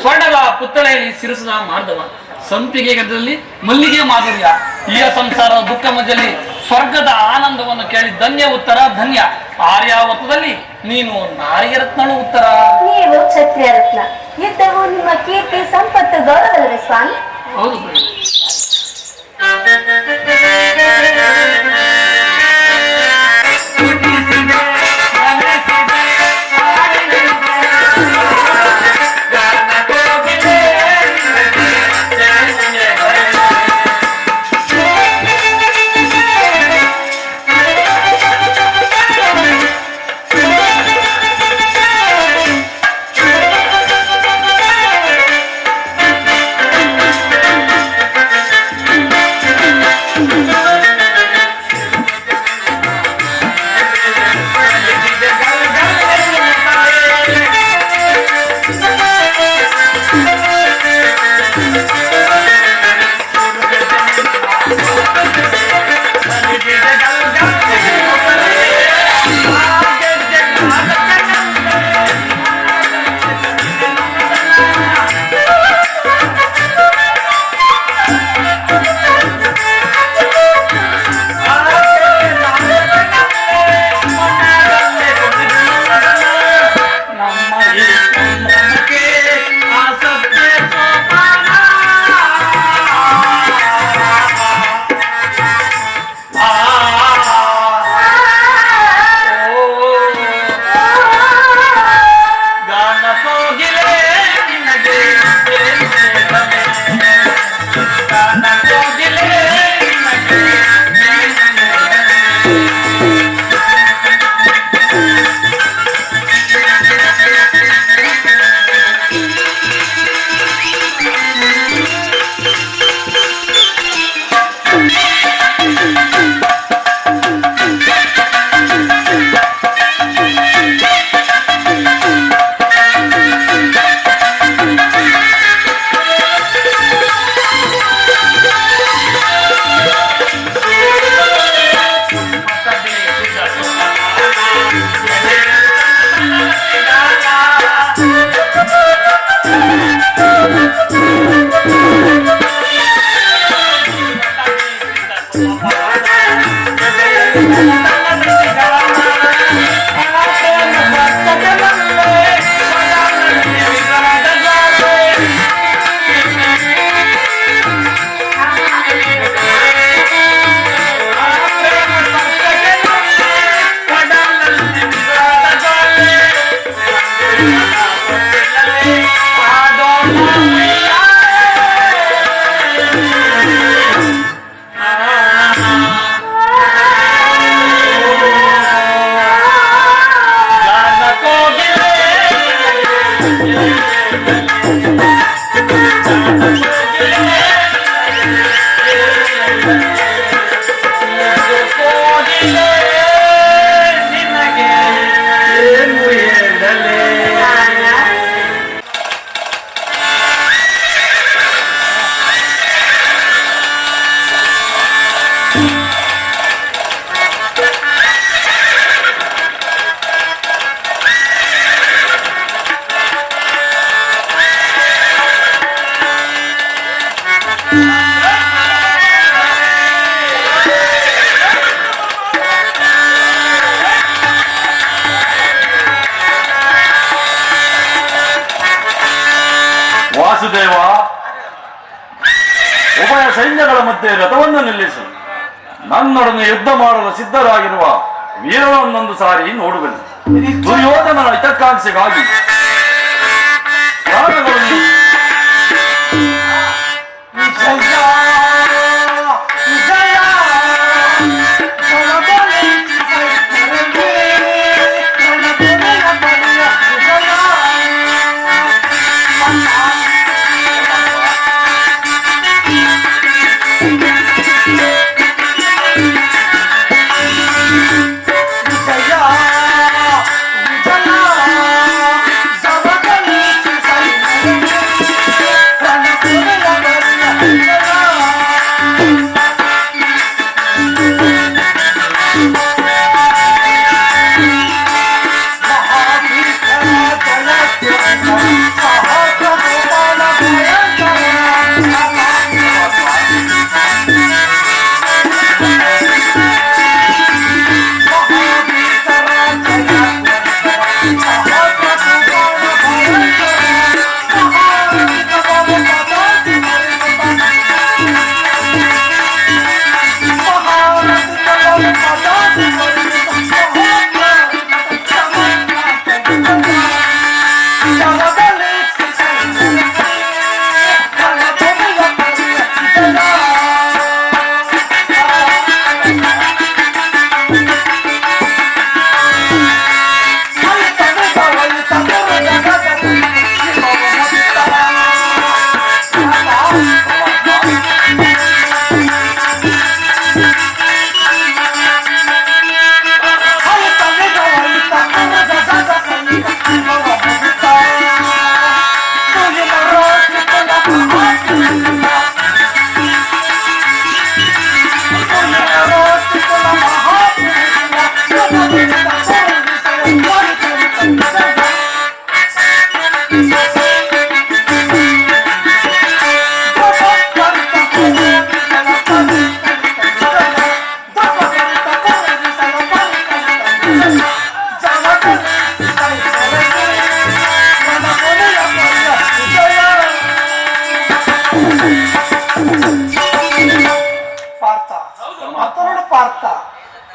Speaker 2: ಸ್ವರ್ಣದ ಪುತ್ತಳೆಯಲ್ಲಿ ಸಿರಿಸಿದ ಮಾರ್ಧವ, ಸಂಪಿಗೆ ಗದ್ದರಲ್ಲಿ ಮಲ್ಲಿಗೆ ಮಾಧುರ್ಯ, ಈ ಸಂಸಾರ ದುಃಖ ಮಧ್ಯದಲ್ಲಿ ಸ್ವರ್ಗದ ಆನಂದವನ್ನು ಕೇಳಿ ಧನ್ಯ ಉತ್ತರ ಧನ್ಯ. ಆರ್ಯಾವತದಲ್ಲಿ ನೀನು ನಾರಿಯ ರತ್ನಳು ಉತ್ತರ.
Speaker 6: ನೀವು ಕ್ಷತ್ರಿಯ ರತ್ನ. ಯುದ್ಧವು ನಿಮ್ಮ ಕೀರ್ತಿ ಸಂಪತ್ತು ಗೌರವವಲ್ಲವೇ ಸ್ವಾಮಿ?
Speaker 2: ಹೌದು.
Speaker 7: ವಾಸುದೇವ, ಉಭಯ ಸೈನ್ಯಗಳ ಮಧ್ಯೆ ರಥವನ್ನು ನಿಲ್ಲಿಸಿ ನನ್ನೊಡನೆ ಯುದ್ಧ ಮಾಡಲು ಸಿದ್ಧರಾಗಿರುವ ವೀರನನ್ನೊಂದು ಸಾರಿ ನೋಡುವೆನು. ದುರ್ಯೋಧನ ಹಿತಕಾಂಕ್ಷೆಗಾಗಿ ಪ್ರಾಣಗಳನ್ನು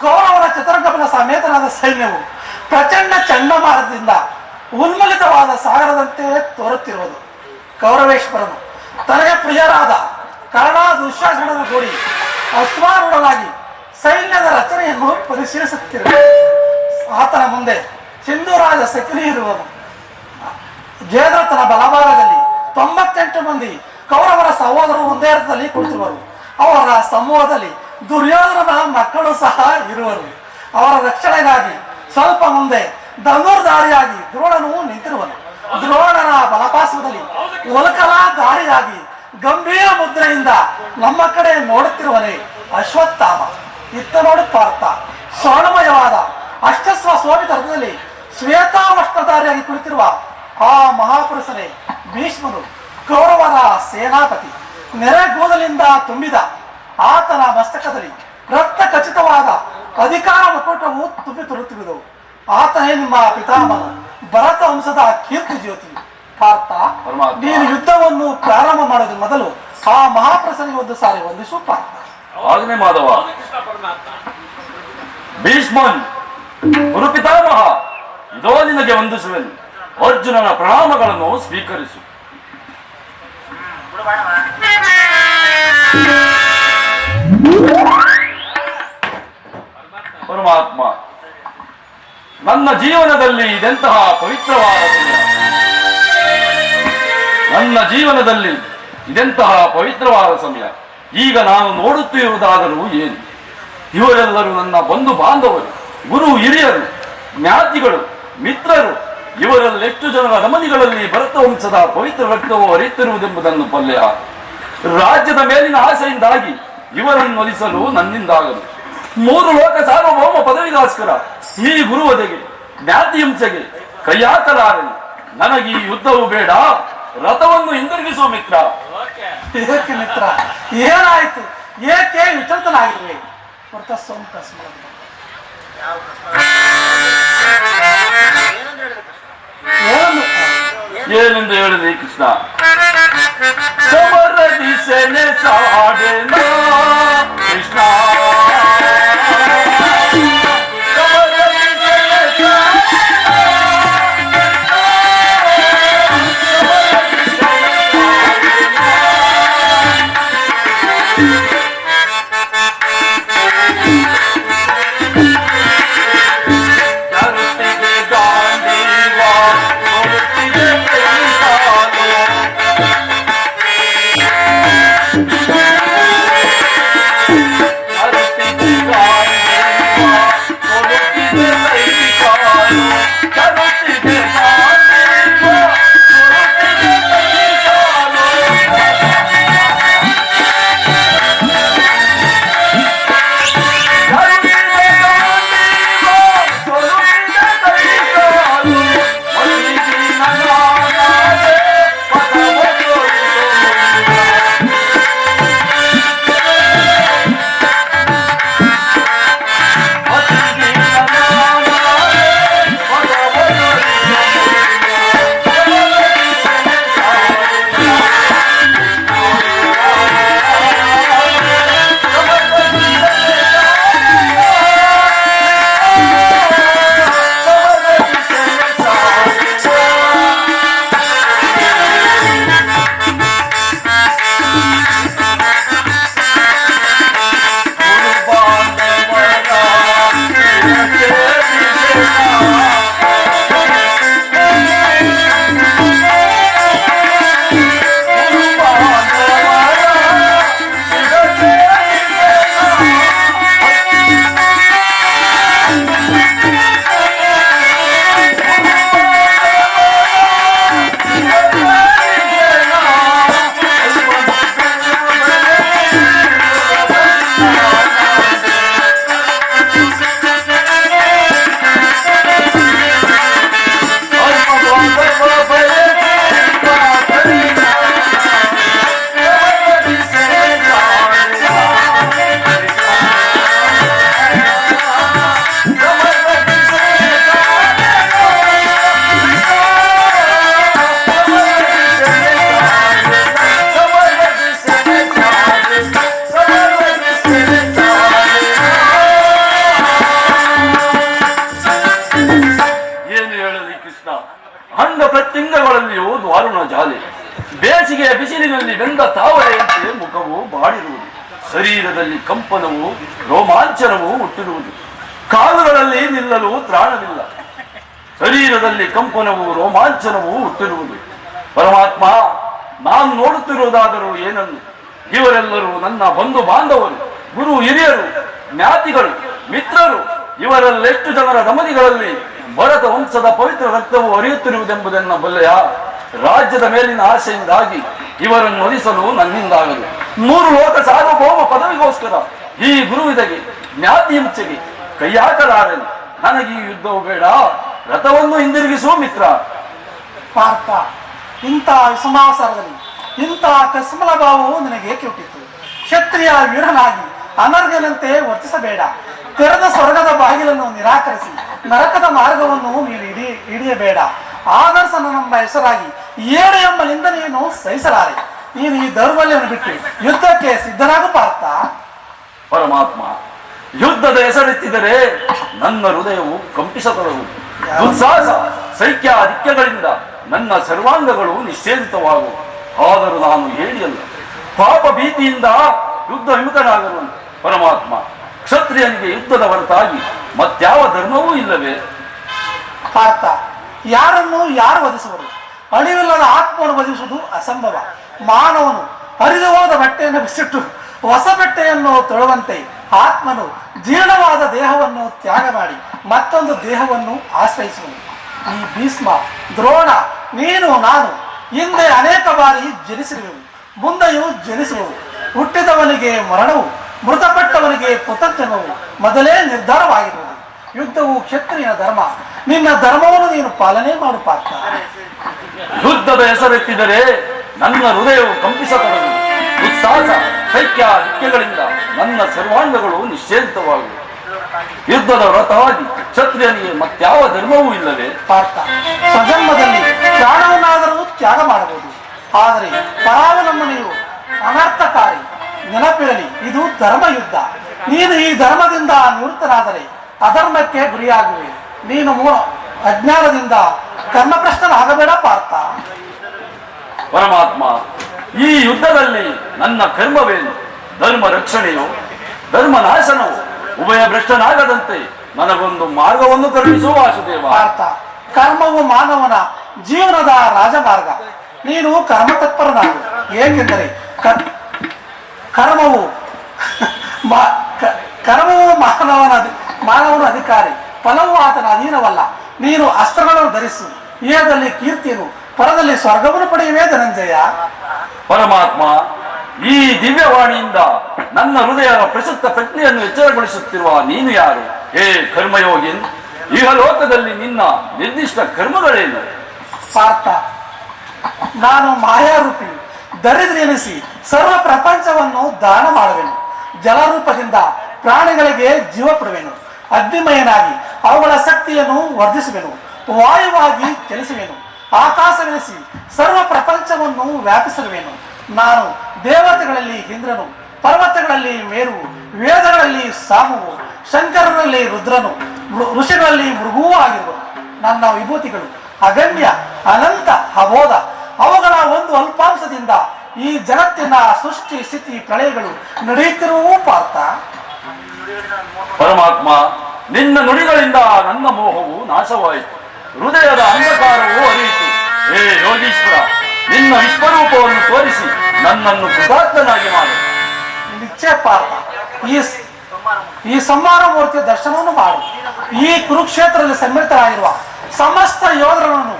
Speaker 5: ಕೌರವರ ಚತುರ್ಗಮನ ಸಮೇತನಾದ ಸೈನ್ಯವು ಪ್ರಚಂಡ ಚಂಡಮಾರುತದಿಂದ ಉನ್ಮಲಿತವಾದ ಸಾಗರದಂತೆ ತೋರುತ್ತಿರುವುದು. ಕೌರವೇಶ್ವರನು ತನಗೆ ಪ್ರಿಯರಾದ ಕರ್ಣ ದುಶ್ಯಾಸನನ ಗೂಡಿ ಅಶ್ವಾರೂಢನಾಗಿ ಸೈನ್ಯದ ರಚನೆಯನ್ನು ಪರಿಶೀಲಿಸುತ್ತಿರುವುದು. ಆತನ ಮುಂದೆ ಸಿಂಧೂರಾಜ ಸಕಿಲಿ ಇರುವನು. ಜಯದ್ರಥನ ಬಲಭಾಗದಲ್ಲಿ 98 ಮಂದಿ ಕೌರವರ ಸಹೋದರರು ಒಂದೇ ರಥದಲ್ಲಿ ಕುಳಿತಿರುವರು. ಅವರ ಸಮೂಹದಲ್ಲಿ ದುರ್ಯೋಧನನ ಮಕ್ಕಳು ಸಹ ಇರುವರು. ಅವರ ರಕ್ಷಣೆಗಾಗಿ ಸ್ವಲ್ಪ ಮುಂದೆ ಧನುರ್ಧಾರಿಯಾಗಿ ದ್ರೋಣನು ನಿಂತಿರುವನು. ದ್ರೋಣನ ಬಲಪಾರ್ಶ್ವದಲ್ಲಿ ಒಲಕಲ ದಾರಿಯಾಗಿ ಗಂಭೀರ ಮುದ್ರೆಯಿಂದ ನಮ್ಮ ಕಡೆ ನೋಡುತ್ತಿರುವನೇ ಅಶ್ವತ್ಥಾಮ. ಇತ್ತ ನೋಡು ಪಾರ್ಥ, ಸ್ವರ್ಣಮಯವಾದ ಅಷ್ಟಸ್ವ ಸ್ವಾಮಿ ರಥದಲ್ಲಿ ಶ್ವೇತಾವಷ್ಣಧಾರಿಯಾಗಿ ಕುಳಿತಿರುವ ಆ ಮಹಾಪುರುಷನೇ ಭೀಷ್ಮನು, ಕೌರವರ ಸೇನಾಪತಿ. ನೆರೆಗೂದಲಿಂದ ತುಂಬಿದ ಆತನ ಮಸ್ತಕದಲ್ಲಿ ರಕ್ತ ಖಚಿತವಾದ ಅಧಿಕಾರ ಮುಕುಟವು ತುಂಬಿ ತುರುತ್ತಿರುವುದು. ಆತನೇ ನಿಮ್ಮ ಪಿತಾಮಹ ಭರತ ವಂಶದ ಕೀರ್ತಿ ಜ್ಯೋತಿ. ಪಾರ್ಥ, ನೀನು ಯುದ್ಧವನ್ನು ಪ್ರಾರಂಭ ಮಾಡೋದು ಮೊದಲು ಆ ಮಹಾಪ್ರಸನಿಗೆ ಒಂದು ಸಾರಿ ವಂದಿಸು ಪಾರ್ಥ.
Speaker 7: ಆಗನೆ ಮಾಧವ. ಭೀಷ್ಮನ್, ಗುರು ಪಿತಾಮಹ, ಇದೋ ನಿನಗೆ ವಂದಿಸುವೆನು. ಅರ್ಜುನನ ಪ್ರಣಾಮಗಳನ್ನು ಸ್ವೀಕರಿಸು. ಪರಮಾತ್ಮ, ನನ್ನ ಜೀವನದಲ್ಲಿ ಇದೆಂತಹ ಪವಿತ್ರವಾದ ಸಮಯ. ನನ್ನ ಜೀವನದಲ್ಲಿ ಇದೆಂತಹ ಪವಿತ್ರವಾದ ಸಮಯ. ಈಗ ನಾನು ನೋಡುತ್ತಿರುವುದಾದರೂ ಏನು? ಇವರೆಲ್ಲರೂ ನನ್ನ ಬಂಧು ಬಾಂಧವರು, ಗುರು ಹಿರಿಯರು, ಜ್ಞಾತಿಗಳು, ಮಿತ್ರರು. ಇವರಲ್ಲಿ ಎಷ್ಟು ಜನರ ರಮಣಿಗಳಲ್ಲಿ ಭರತ ವಂಶದ ಪವಿತ್ರ ರಕ್ತವು ಹರಿಯುತ್ತಿರುವುದೆಂಬುದನ್ನು ಬಲ್ಲೆಯ. ರಾಜ್ಯದ ಮೇಲಿನ ಆಸೆಯಿಂದಾಗಿ ಇವರನ್ನು ಒಲಿಸಲು ನನ್ನಿಂದಾಗದು. 3 ಲೋಕ ಸಾರ್ವಭೌಮ ಪದವಿಗೋಸ್ಕರ ಈ ಗುರುವದೆಗೆ ಜ್ಞಾತಿ ಹಿಂಸೆಗೆ ಕೈಯಾಕಲಾರೆನು. ನನಗೆ ಈ ಯುದ್ಧವು ಬೇಡ, ರಥವನ್ನು ಹಿಂದಿರುಗಿಸುವ ಮಿತ್ರ.
Speaker 5: ಏಕೆ ಮಿತ್ರ, ಏನಾಯ್ತು? ಏಕೆ ವಿಚಲಿತನಾಗಿರುವೆ?
Speaker 7: ಏನೆಂದು ಹೇಳಿದೆ ಕೃಷ್ಣ? ಹಾಡೇನ ಕೃಷ್ಣ ಪ್ರತ್ಯಂಗಗಳಲ್ಲಿಯೂ ದ್ವಾರುಣ ಜಾಲೆ, ಬೇಸಿಗೆಯ ಬಿಸಿಲಿನಲ್ಲಿ ಬೆಂದ ತಾವರೆಯಂತೆ ಮುಖವು ಬಾಡಿರುವುದು, ಶರೀರದಲ್ಲಿ ಕಂಪನವು ರೋಮಾಂಚನವು ಹುಟ್ಟಿರುವುದು, ಕಾಲುಗಳಲ್ಲಿ ನಿಲ್ಲಲು ತ್ರಾಣವಿಲ್ಲ, ಶರೀರದಲ್ಲಿ ಕಂಪನವು ರೋಮಾಂಚನವು ಹುಟ್ಟಿರುವುದು. ಪರಮಾತ್ಮ, ನಾನು ನೋಡುತ್ತಿರುವುದಾದರೂ ಏನನ್ನು? ಇವರೆಲ್ಲರೂ ನನ್ನ ಬಂಧು ಬಾಂಧವರು, ಗುರು ಹಿರಿಯರು, ಜ್ಞಾತಿಗಳು, ಮಿತ್ರರು. ಇವರಲ್ಲೆಷ್ಟು ಜನರ ಧಮನಿಗಳಲ್ಲಿ ಭರತ ವಂಶದ ಪವಿತ್ರ ರಕ್ತವು ಹರಿಯುತ್ತಿರುವುದೆಂಬುದನ್ನು ಬಲ್ಲೆಯ? ರಾಜ್ಯದ ಮೇಲಿನ ಆಸೆಯಿಂದಾಗಿ ಇವರನ್ನು ಒಲಿಸಲು ನನ್ನಿಂದಾಗದು. 3 ಲೋಕ ಸಾರ್ವಭೌಮ ಪದವಿಗೋಸ್ಕರ ಈ ಗುರುವಿದಗೆ ಜ್ಞಾತಿ ಹಿಂಸೆಗೆ ಕೈಯಾಕಲಾರೆನು. ನನಗೆ ಈ ಯುದ್ಧವು ಬೇಡ, ರಥವನ್ನು ಹಿಂದಿರುಗಿಸುವ ಮಿತ್ರ.
Speaker 5: ಪಾರ್ಥ, ಇಂಥ ವಿಷಮಾಸಾರದಲ್ಲಿ ಇಂಥ ಕಸ್ಮಲ ಭಾವವು ನಿನಗೇಕೆ ಹುಟ್ಟಿತು? ಕ್ಷತ್ರಿಯ ವೀರನಾಗಿ ಅನರ್ಘನಂತೆ ವರ್ತಿಸಬೇಡ. ತೆರೆದ ಸ್ವರ್ಗದ ಬಾಗಿಲನ್ನು ನಿರಾಕರಿಸಿ ನರಕದ ಮಾರ್ಗವನ್ನು ನೀನು ಹಿಡಿಯಬೇಡ. ಆದರ್ಶನೆಂಬ ಹೆಸರಾಗಿ ಏಳು ಎಂಬ ನಿಂದನೆಯನ್ನು ಸಹಿಸಲಾರೆ. ನೀನು ಈ ದೌರ್ಬಲ್ಯವನ್ನು ಬಿಟ್ಟು ಯುದ್ಧಕ್ಕೆ ಸಿದ್ಧನಾಗು ಪಾರ್ಥ.
Speaker 7: ಪರಮಾತ್ಮ, ಯುದ್ಧದ ಹೆಸರೆತ್ತಿದರೆ ನನ್ನ ಹೃದಯವು ಕಂಪಿಸತೊಡಗುವುದು. ದುಸ್ಸಾಹಸ ಸೈಕ್ಯ ದಿಕ್ಯಗಳಿಂದ ನನ್ನ ಸರ್ವಾಂಗಗಳು ನಿಷೇಧಿತವಾಗುವು. ಆದರೂ ನಾನು ಹೇಳಿಯಲ್ಲ, ಪಾಪ ಭೀತಿಯಿಂದ ಯುದ್ಧ ವಿಮುಖನಾಗಲು. ಪರಮಾತ್ಮ, ಕ್ಷತ್ರಿಯನಿಗೆ ಯುದ್ಧದ ಹೊರತಾಗಿ ಮತ್ಯಾವ ಧರ್ಮವೂ ಇಲ್ಲವೇ?
Speaker 5: ಪಾರ್ಥ, ಯಾರನ್ನು ಯಾರು ವಧಿಸುವರು? ಅಳಿವಿಲ್ಲದ ಆತ್ಮವನ್ನು ವಧಿಸುವುದು ಅಸಂಭವ. ಮಾನವನು ಹರಿದು ಹೋದ ಬಟ್ಟೆಯನ್ನು ಬಿಸಿಟ್ಟು ಹೊಸ ಬಟ್ಟೆಯನ್ನು ತೊಳುವಂತೆ ಆತ್ಮನು ಜೀರ್ಣವಾದ ದೇಹವನ್ನು ತ್ಯಾಗ ಮಾಡಿ ಮತ್ತೊಂದು ದೇಹವನ್ನು ಆಶ್ರಯಿಸುವನು. ಈ ಭೀಷ್ಮ, ದ್ರೋಣ, ನೀನು ನಾನು ಹಿಂದೆ ಅನೇಕ ಬಾರಿ ಜನಿಸಿರುವೆವು, ಮುಂದೆಯೂ ಜನಿಸುವವು. ಹುಟ್ಟಿದವನಿಗೆ ಮರಣವು, ಮೃತಪಟ್ಟವನಿಗೆ ಪುತರ್ಜನ್ಮವು ಮೊದಲೇ ನಿರ್ಧಾರವಾಗಿರುವುದು. ಯುದ್ಧವು ಕ್ಷತ್ರಿಯ ಧರ್ಮ. ನಿನ್ನ ಧರ್ಮವನ್ನು ನೀನು ಪಾಲನೆ ಮಾಡು ಪಾರ್ಥ.
Speaker 7: ಯುದ್ಧದ ಹೆಸರೆತ್ತಿದರೆ ನನ್ನ ಹೃದಯವು ಕಂಪಿಸತೊಡಗುವುದು. ಉತ್ಸಾಹ ಸೈಕ್ಯ ದಿಕ್ಯಗಳಿಂದ ನನ್ನ ಸರ್ವಾಂಗಗಳು ನಿಷೇಧಿತವಾಗುವು. ಯುದ್ಧದ ವ್ರತವಾಗಿ ಕ್ಷತ್ರಿಯನಿಗೆ ಮತ್ಯಾವ ಧರ್ಮವೂ ಇಲ್ಲವೇ?
Speaker 5: ಪಾರ್ಥ, ಸ್ವಜನ್ಮದಲ್ಲಿ ಪ್ರಾಣವನ್ನಾದರೂ ತ್ಯಾಗ ಮಾಡಬಹುದು, ಆದರೆ ಪರಾವಲಂಬನೆಯು ಅನರ್ಥಕಾರಿ. ನೆನಪಿರಲಿ, ಇದು ಧರ್ಮ ಯುದ್ಧ. ನೀನು ಈ ಧರ್ಮದಿಂದ ನಿವೃತ್ತನಾದರೆ ಅಧರ್ಮಕ್ಕೆ ಗುರಿಯಾಗುವೆ. ನೀನು ಅಜ್ಞಾನದಿಂದ ಕರ್ಮಪ್ರಶ್ನನಾಗಬೇಡ ಪಾರ್ಥ.
Speaker 7: ಪರಮಾತ್ಮ, ಈ ಯುದ್ಧದಲ್ಲಿ ನನ್ನ ಕರ್ಮವೇನು? ಧರ್ಮ ರಕ್ಷಣೆಯೋ ಧರ್ಮ ನಾಶನವೋ? ಉಭಯ ಭ್ರಷ್ಟನಾಗದಂತೆ ನನಗೊಂದು ಮಾರ್ಗವನ್ನು ಕರುಣಿಸು ವಾಸುದೇವ.
Speaker 5: ಪಾರ್ಥ, ಕರ್ಮವು ಮಾನವನ ಜೀವನದ ರಾಜಮಾರ್ಗ. ನೀನು ಕರ್ಮ ತತ್ಪರನಾಗು. ಏಕೆಂದರೆ ಕರ್ಮವು ಮಾನವನ ಅಧಿಕಾರಿ, ಫಲವು ಆತನ ಅಧೀನವಲ್ಲ. ನೀನು ಅಸ್ತ್ರಗಳನ್ನು ಧರಿಸು, ಇಹದಲ್ಲಿ ಕೀರ್ತಿಯನ್ನು, ಪರದಲ್ಲಿ ಸ್ವರ್ಗವನ್ನು ಪಡೆಯುವೆ ಧನಂಜಯ.
Speaker 7: ಪರಮಾತ್ಮ, ಈ ದಿವ್ಯವಾಣಿಯಿಂದ ನನ್ನ ಹೃದಯದ ಪ್ರಸಕ್ತ ಪ್ರಜ್ಞೆಯನ್ನು ಎಚ್ಚರಗೊಳಿಸುತ್ತಿರುವ ನೀನು ಯಾರು? ಹೇ ಕರ್ಮಯೋಗಿನ್, ಈಗ ಲೋಕದಲ್ಲಿ ನಿನ್ನ ನಿರ್ದಿಷ್ಟ ಕರ್ಮಗಳೇನು?
Speaker 5: ಪಾರ್ಥ, ನಾನು ಮಾಯಾರೂಪಿ ದರಿದ್ರೆನಿಸಿ ಸರ್ವ ಪ್ರಪಂಚವನ್ನು ದಾನ ಮಾಡುವೆನು. ಜಲರೂಪದಿಂದ ಪ್ರಾಣಿಗಳಿಗೆ ಜೀವ ಕೊಡುವೆನು. ಅಗ್ನಿಮಯನಾಗಿ ಅವುಗಳ ಶಕ್ತಿಯನ್ನು ವರ್ಧಿಸುವೆನು. ವಾಯುವಾಗಿ ಚಲಿಸುವೆನು. ಆಕಾಶವೆನಿಸಿ ಸರ್ವ ಪ್ರಪಂಚವನ್ನು ವ್ಯಾಪಿಸಿರುವೆನು. ನಾನು ದೇವತೆಗಳಲ್ಲಿ ಇಂದ್ರನು, ಪರ್ವತಗಳಲ್ಲಿ ಮೇರುವು, ವೇದಗಳಲ್ಲಿ ಸಾಮುವು, ಶಂಕರನಲ್ಲಿ ರುದ್ರನು, ಋಷಿಗಳಲ್ಲಿ ಮೃಗುವೂ ಆಗಿರುವನು. ನನ್ನ ವಿಭೂತಿಗಳು ಅಗಣ್ಯ, ಅನಂತ, ಅಬೋಧ. ಅವುಗಳ ಒಂದು ಅಲ್ಪಾಂಶದಿಂದ ಈ ಜಗತ್ತಿನ ಸೃಷ್ಟಿ ಸ್ಥಿತಿ ಪ್ರಳಯಗಳು ನಡೆಯುತ್ತಿರುವವು ಪಾರ್ಥ.
Speaker 7: ಪರಮಾತ್ಮ, ನಿನ್ನ ನುಡಿಗಳಿಂದ ನನ್ನ ಮೋಹವು ನಾಶವಾಯಿತು, ಹೃದಯದ ಅಂಧಕಾರವು ಅರಿಯಿತು. ಹೇ ಯೋಗೀಶ್ವರ, ನಿನ್ನ ವಿಶ್ವರೂಪವನ್ನು ತೋರಿಸಿ ನನ್ನನ್ನು ಕೃತಾರ್ಥನಾಗಿ ಮಾಡು.
Speaker 5: ನಿಶ್ಚಯ ಪಾರ್ಥ, ಈ ಸಂಹಾರ ಮೂರ್ತಿಯ ದರ್ಶನವನ್ನು ಮಾಡು. ಈ ಕುರುಕ್ಷೇತ್ರದಲ್ಲಿ ಸಮ್ಮಿಳಿತರಾಗಿರುವ ಸಮಸ್ತ ಯೋಧರನ್ನು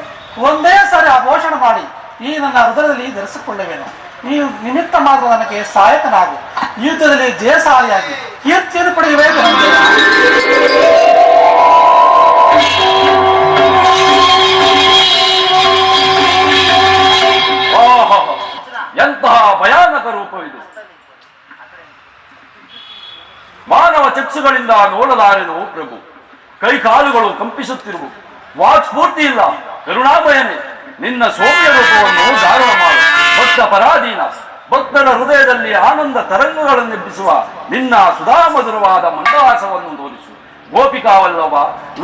Speaker 5: ಒಂದೇ ಸಾರಿ ಆಭೂಷಣ ಮಾಡಿ ಈ ನನ್ನ ಹೃದಯದಲ್ಲಿ ಧರಿಸಿಕೊಳ್ಳುವೆನು. ಈ ನಿಮಿತ್ತ ಮಾತ್ರ ನನಗೆ ಸಹಾಯಕನಾಗು. ಯುದ್ಧದಲ್ಲಿ ಜಯಶಾಲಿಯಾಗಿ ಕೀರ್ತಿಯನ್ನು ಪಡೆಯುವೆ.
Speaker 7: ಎಂತಹ ಭಯಾನಕ ರೂಪವಿದು! ಮಾನವ ಚಕ್ಷುಗಳಿಂದ ನೋಡಲಾರೆನು ಪ್ರಭು. ಕೈಕಾಲುಗಳು ಕಂಪಿಸುತ್ತಿರುವು, ವಾಕ್ಸ್ಫೂರ್ತಿ ಇಲ್ಲ. ಕರುಣಾಮಯನೇ, ನಿನ್ನ ಸೌಮ್ಯ ರೂಪವನ್ನು ಧಾರಣ ಮಾಡು. ಭಕ್ತ ಪರಾಧೀನ, ಭಕ್ತರ ಹೃದಯದಲ್ಲಿ ಆನಂದ ತರಂಗಗಳನ್ನೆಬ್ಬಿಸುವ ನಿನ್ನ ಸುಧಾಮಧುರವಾದ ಮಂದಹಾಸವನ್ನು ತೋರಿಸು. ಗೋಪಿಕಾವಲ್ಲವ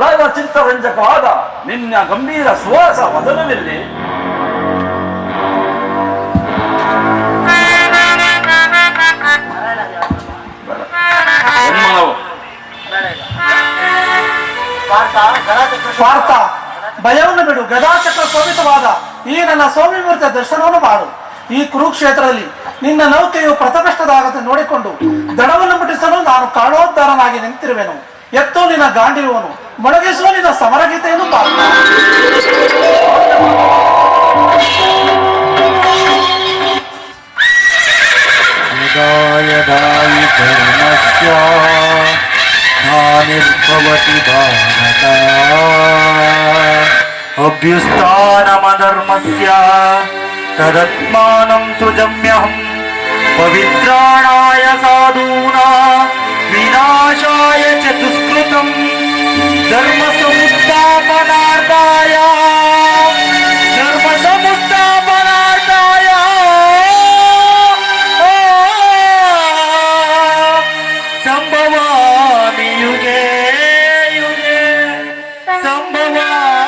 Speaker 7: ಲವ ಚಿತ್ತರಂಜಕವಾದ ನಿನ್ನ ಗಂಭೀರ ಸುವಾಸ ವದನವೆಲ್ಲಿ?
Speaker 5: ಪಾರ್ಥ, ಭಯವನ್ನು ಬಿಡು. ಗದಾಚಕ್ರ ಶೋಭಿತವಾದ ಈ ನನ್ನ ಸೌಮ್ಯ ಮೂರ್ತಿಯ ದರ್ಶನವನ್ನು ಮಾಡು. ಈ ಕುರುಕ್ಷೇತ್ರದಲ್ಲಿ ನಿನ್ನ ನೌಕೆಯು ಪ್ರಥಮಷ್ಟದಾಗದೆ ನೋಡಿಕೊಂಡು ದಡವನ್ನು ಮುಟ್ಟಿಸಲು ನಾನು ಕಾಳೋದ್ಧಾರನಾಗಿ ನಿಂತಿರುವೆನು. ಎತ್ತು ನಿನ್ನ ಗಾಂಡಿರುವನು, ಮೊಳಗಿಸುವ ನಿನ್ನ ಸಮರಗೀತೆಯನ್ನು ಪಾರ್ಥ.
Speaker 8: निर्भवति भारत अभ्युत्थानमधर्मस्य तदत्मानं सृजम्यहं पवित्राणाय साधूनां विनाशाय च दुष्कृतं धर्मसंस्थापनार्थाय संभवामि युगे युगे संभवामि